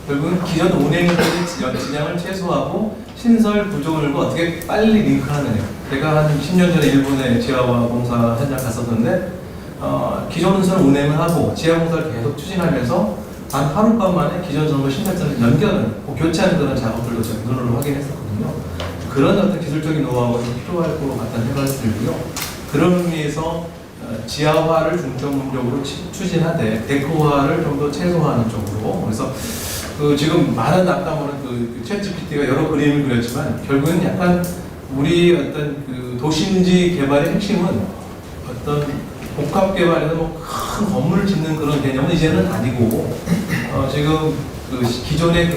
H: 결국은 기존 운행들의 진양을 최소화하고 신설 구조물과 어떻게 빨리 링크하느냐. 제가 한 10년 전에 일본에 지하화 공사 현장 갔었는데 기존 선을 운행을 하고 지하 공사를 계속 추진하면서 단 하룻밤 만에 기존 선과 신설선을 연결하는, 교체하는 그런 작업들도 제가 눈으로 확인했었거든요. 그런 어떤 기술적인 노하우가 좀 필요할 것 같다는 생각이 들고요. 그런 의미에서 지하화를 중점적으로 추진하되 데크화를 좀 더 최소화하는 쪽으로. 그래서 지금 많은 아까 보는 챗GPT가 여러 그림을 그렸지만 결국은 약간 우리 어떤 도심지 개발의 핵심은 어떤 복합 개발에서 뭐 큰 건물을 짓는 그런 개념은 이제는 아니고 지금 기존의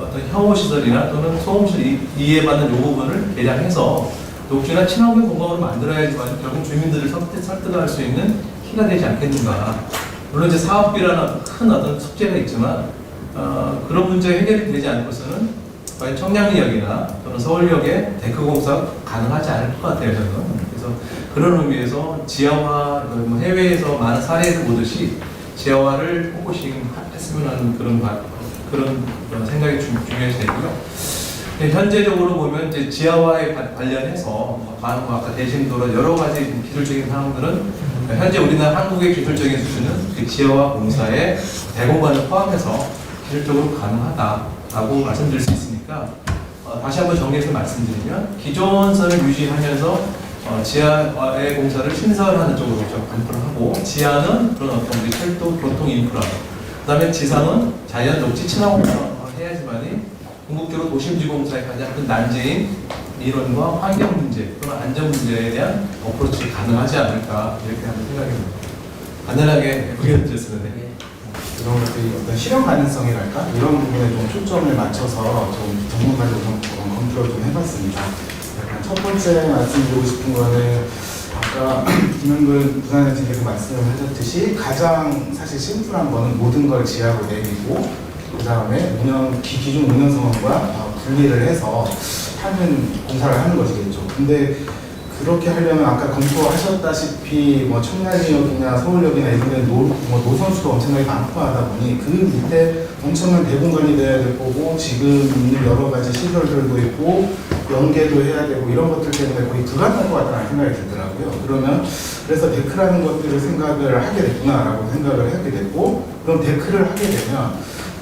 H: 어떤 혐오 시설이나 또는 소음 시설 이해받는 요 부분을 개량해서 녹지나 친환경 공간으로 만들어야지만 결국 주민들을 설득할 수 있는 키가 되지 않겠는가. 물론 이제 사업비라는 큰 어떤 숙제가 있지만 그런 문제 해결이 되지 않고서는 과연 청량리역이나 또는 서울역에 데크 공사가 가능하지 않을 것 같아요, 저는. 그래서 그런 의미에서 지하화, 해외에서 많은 사례를 보듯이 지하화를 포커싱 했으면 하는 그런 생각이 중요시 되고요. 현재적으로 보면 이제 지하화에 관련해서 아까 대신도로 여러 가지 기술적인 상황들은 현재 우리나라 한국의 기술적인 수준은 그 지하화 공사의 대공간을 포함해서 기술적으로 가능하다라고 말씀드릴 수 있으니까 다시 한번 정리해서 말씀드리면 기존 선을 유지하면서 지하의 공사를 신설하는 쪽으로 좀 간포를 하고 지하는 그런 어떤 우리 철도, 교통 인프라 그다음에 지상은 자연, 녹지, 친환 공사를 해야지만이 궁극적으로 도심지 공사의 가장 큰 난제인 이론과 환경 문제 또는 안전 문제에 대한 어프로치가 가능하지 않을까 이렇게 하는 생각이 듭니다. 간단하게 의견 드렸습니다.
I: 이런 것들이 어떤 실현 가능성이랄까 이런 부분에 좀 초점을 맞춰서 좀 전문가들 검토를 좀 해봤습니다. 약간 첫 번째 말씀드리고 싶은 거는 아까 김영근 부산장님께서 말씀을 하셨듯이 가장 사실 심플한 거는 모든 걸 지하로 내리고 그 다음에 기존 운영 상황과 분리를 해서 하는 공사를 하는 것이겠죠. 근데 그렇게 하려면 아까 검토하셨다시피 뭐 청량리역이나 서울역이나 이런 데는 노선수도 엄청나게 많고 하다 보니 그 밑에 엄청난 대공간이 돼야 될 거고 지금 있는 여러 가지 시설들도 있고 연계도 해야 되고 이런 것들 때문에 거의 불가능할 것 같다는 생각이 들더라고요. 그래서 데크라는 것들을 생각을 하게 됐구나라고 생각을 하게 됐고 그럼 데크를 하게 되면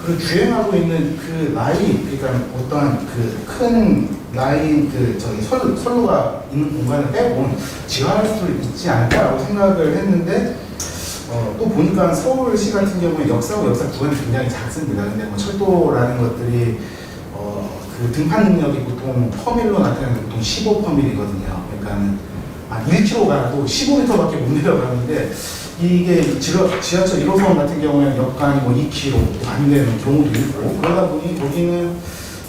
I: 그 주행하고 있는 그 라인, 그러니까 어떠한 그 큰 라인, 선로가 있는 공간을 빼고 지하할 수도 있지 않을까라고 생각을 했는데, 또 보니까 서울시 같은 경우에 역사와 역사 구간이 굉장히 작습니다. 근데 뭐 철도라는 것들이, 그 등판 능력이 보통 퍼밀로 나타나는 게 보통 15퍼밀이거든요. 그러니까는, 1km 가도 15m밖에 못 내려가는데, 이게 지하철 1호선 같은 경우에는 역간이 뭐 2km 안 되는 경우도 있고 그러다 보니 거기는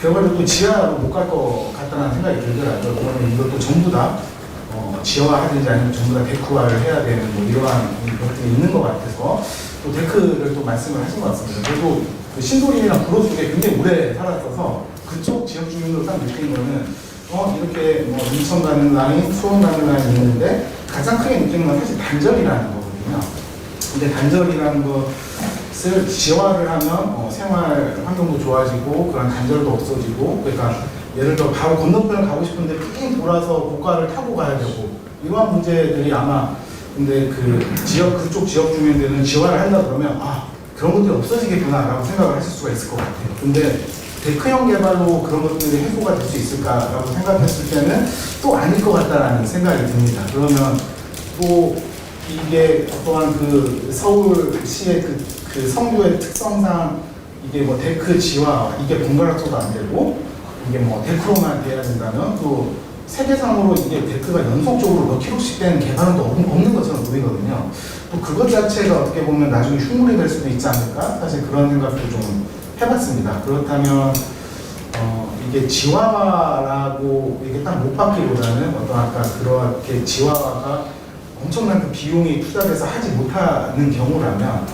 I: 결과적으로 지하로 못 갈 것 같다는 생각이 들더라고요. 그러면 이것도 전부 다 지하화하든지 아니면 전부 다 데크화를 해야 되는 뭐 이러한 것들이 있는 것 같아서 또 데크를 또 말씀을 하신 것 같습니다. 그리고 그 신도림이랑 구로 쪽에 굉장히 오래 살았어서 그쪽 지역 주민으로 딱 느낀 거는 이렇게 뭐 인천 가는 라인, 수원 가는 라인이 있는데 가장 크게 느끼는 건 사실 단절이라는 거거든요. 근데 단절이라는 것을 지하화를 하면 생활 환경도 좋아지고 그런 단절도 없어지고 그러니까 예를 들어 바로 건너편을 가고 싶은데 삥 돌아서 고가를 타고 가야 되고 이러한 문제들이 아마 근데 그쪽 지역 주민들은 지하화를 한다 그러면 그런 것들이 없어지겠구나라고 생각을 하실 수가 있을 것 같아요. 근데 데크형 개발로 그런 것들이 해소가 될 수 있을까라고 생각했을 때는 또 아닐 것 같다라는 생각이 듭니다. 그러면 또 이게 또한 서울시의 그 성교의 특성상 이게 뭐 데크 지하 이게 번갈아서도 안 되고 이게 뭐 데크로만 돼야 된다면 또 세계상으로 이게 데크가 연속적으로 몇 킬로씩 되는 개발은 또 없는 것처럼 보이거든요. 또 그것 자체가 어떻게 보면 나중에 흉물이 될 수도 있지 않을까? 사실 그런 생각도 좀 해봤습니다. 그렇다면 이게 지화화라고 이게 딱 못 받기보다는 어떤 아까 그렇게 지화화가 엄청난 그 비용이 투자돼서 하지 못하는 경우라면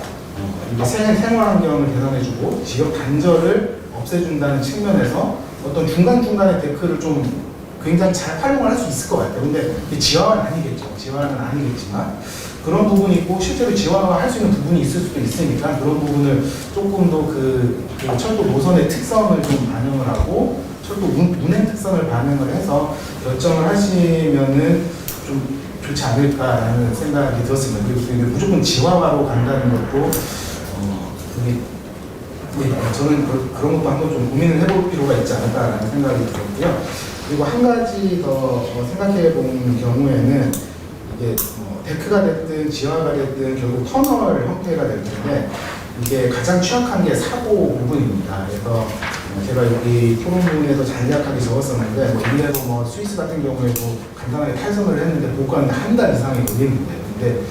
I: 이게 생활 환경을 개선해주고 지역 단절을 없애준다는 측면에서 어떤 중간중간의 데크를 좀 굉장히 잘 활용을 할 수 있을 것 같아요. 근데 지화화는 아니겠죠. 지화화는 아니겠지만 그런 부분이 있고 실제로 지화화 할 수 있는 부분이 있을 수도 있으니까 그런 부분을 조금 더 그 철도 노선의 특성을 좀 반영을 하고 철도 운행 특성을 반영을 해서 결정을 하시면은 좀 좋지 않을까라는 생각이 들었습니다. 그리고 무조건 지화화로 간다는 것도 그게 저는 그런 것도 한번 좀 고민을 해볼 필요가 있지 않을까라는 생각이 들었고요. 그리고 한 가지 더 생각해 본 경우에는 이게 데크가 됐든 지화가 됐든 결국 터널 형태가 될 텐데 이게 가장 취약한 게 사고 부분입니다. 그래서 제가 여기 토론문에서 간략하게 적었었는데 일례로 스위스 같은 경우에도 간단하게 탈선을 했는데 보고하는데 한 달 이상이 걸리는데 근데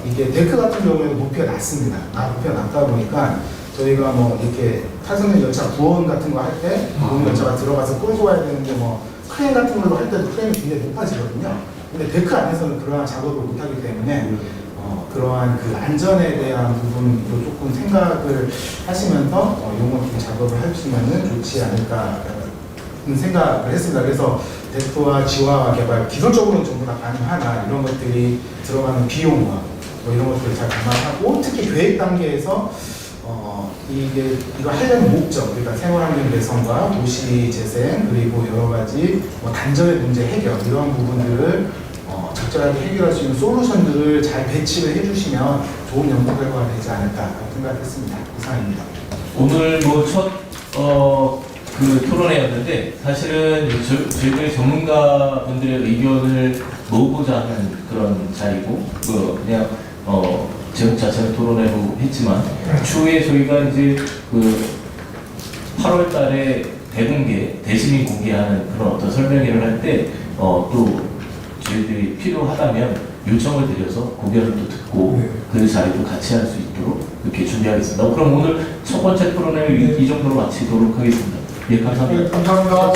I: 이게 데크 같은 경우에는 높이가 낮습니다. 높이가 낮다 보니까 저희가 이렇게 탈선된 열차 구원 같은 거 할 때 구원 열차가 들어가서 끌고 와야 되는데 크레인 같은 걸로 할 때도 크레인이 굉장히 높아지거든요. 근데 데크 안에서는 그러한 작업을 못하기 때문에 그러한 그 안전에 대한 부분도 조금 생각을 하시면서 이런 좀 작업을 하시면은 좋지 않을까라는 생각을 했습니다. 그래서 데크와 지화 개발 기술적으로는 전부 다 가능하나 이런 것들이 들어가는 비용과 이런 것들을 잘 감안하고 특히 계획 단계에서 이거 하려는 목적, 그러니까 생활환경 개선과 도시 재생 그리고 여러 가지 단절의 문제 해결 이런 부분들을 적절하게 해결할 수 있는 솔루션들을 잘 배치를 해주시면 좋은 연구 결과가 되지 않을까 생각했습니다. 이상입니다.
A: 오늘 첫 토론회였는데 사실은 저희들 전문가분들의 의견을 모으고자 하는 그런 자리고 그냥 제목 자체는 토론회로 했지만 추후에 저희가 이제 8월 달에 대시민 공개하는 그런 어떤 설명회를 할 때 또 저희들이 필요하다면 요청을 드려서 고견을 또 듣고 그 자리도 같이 할 수 있도록 이렇게 준비하겠습니다. 그럼 오늘 첫 번째 토론회를 이 정도로 마치도록 하겠습니다. 예, 감사합니다.
B: 감사합니다.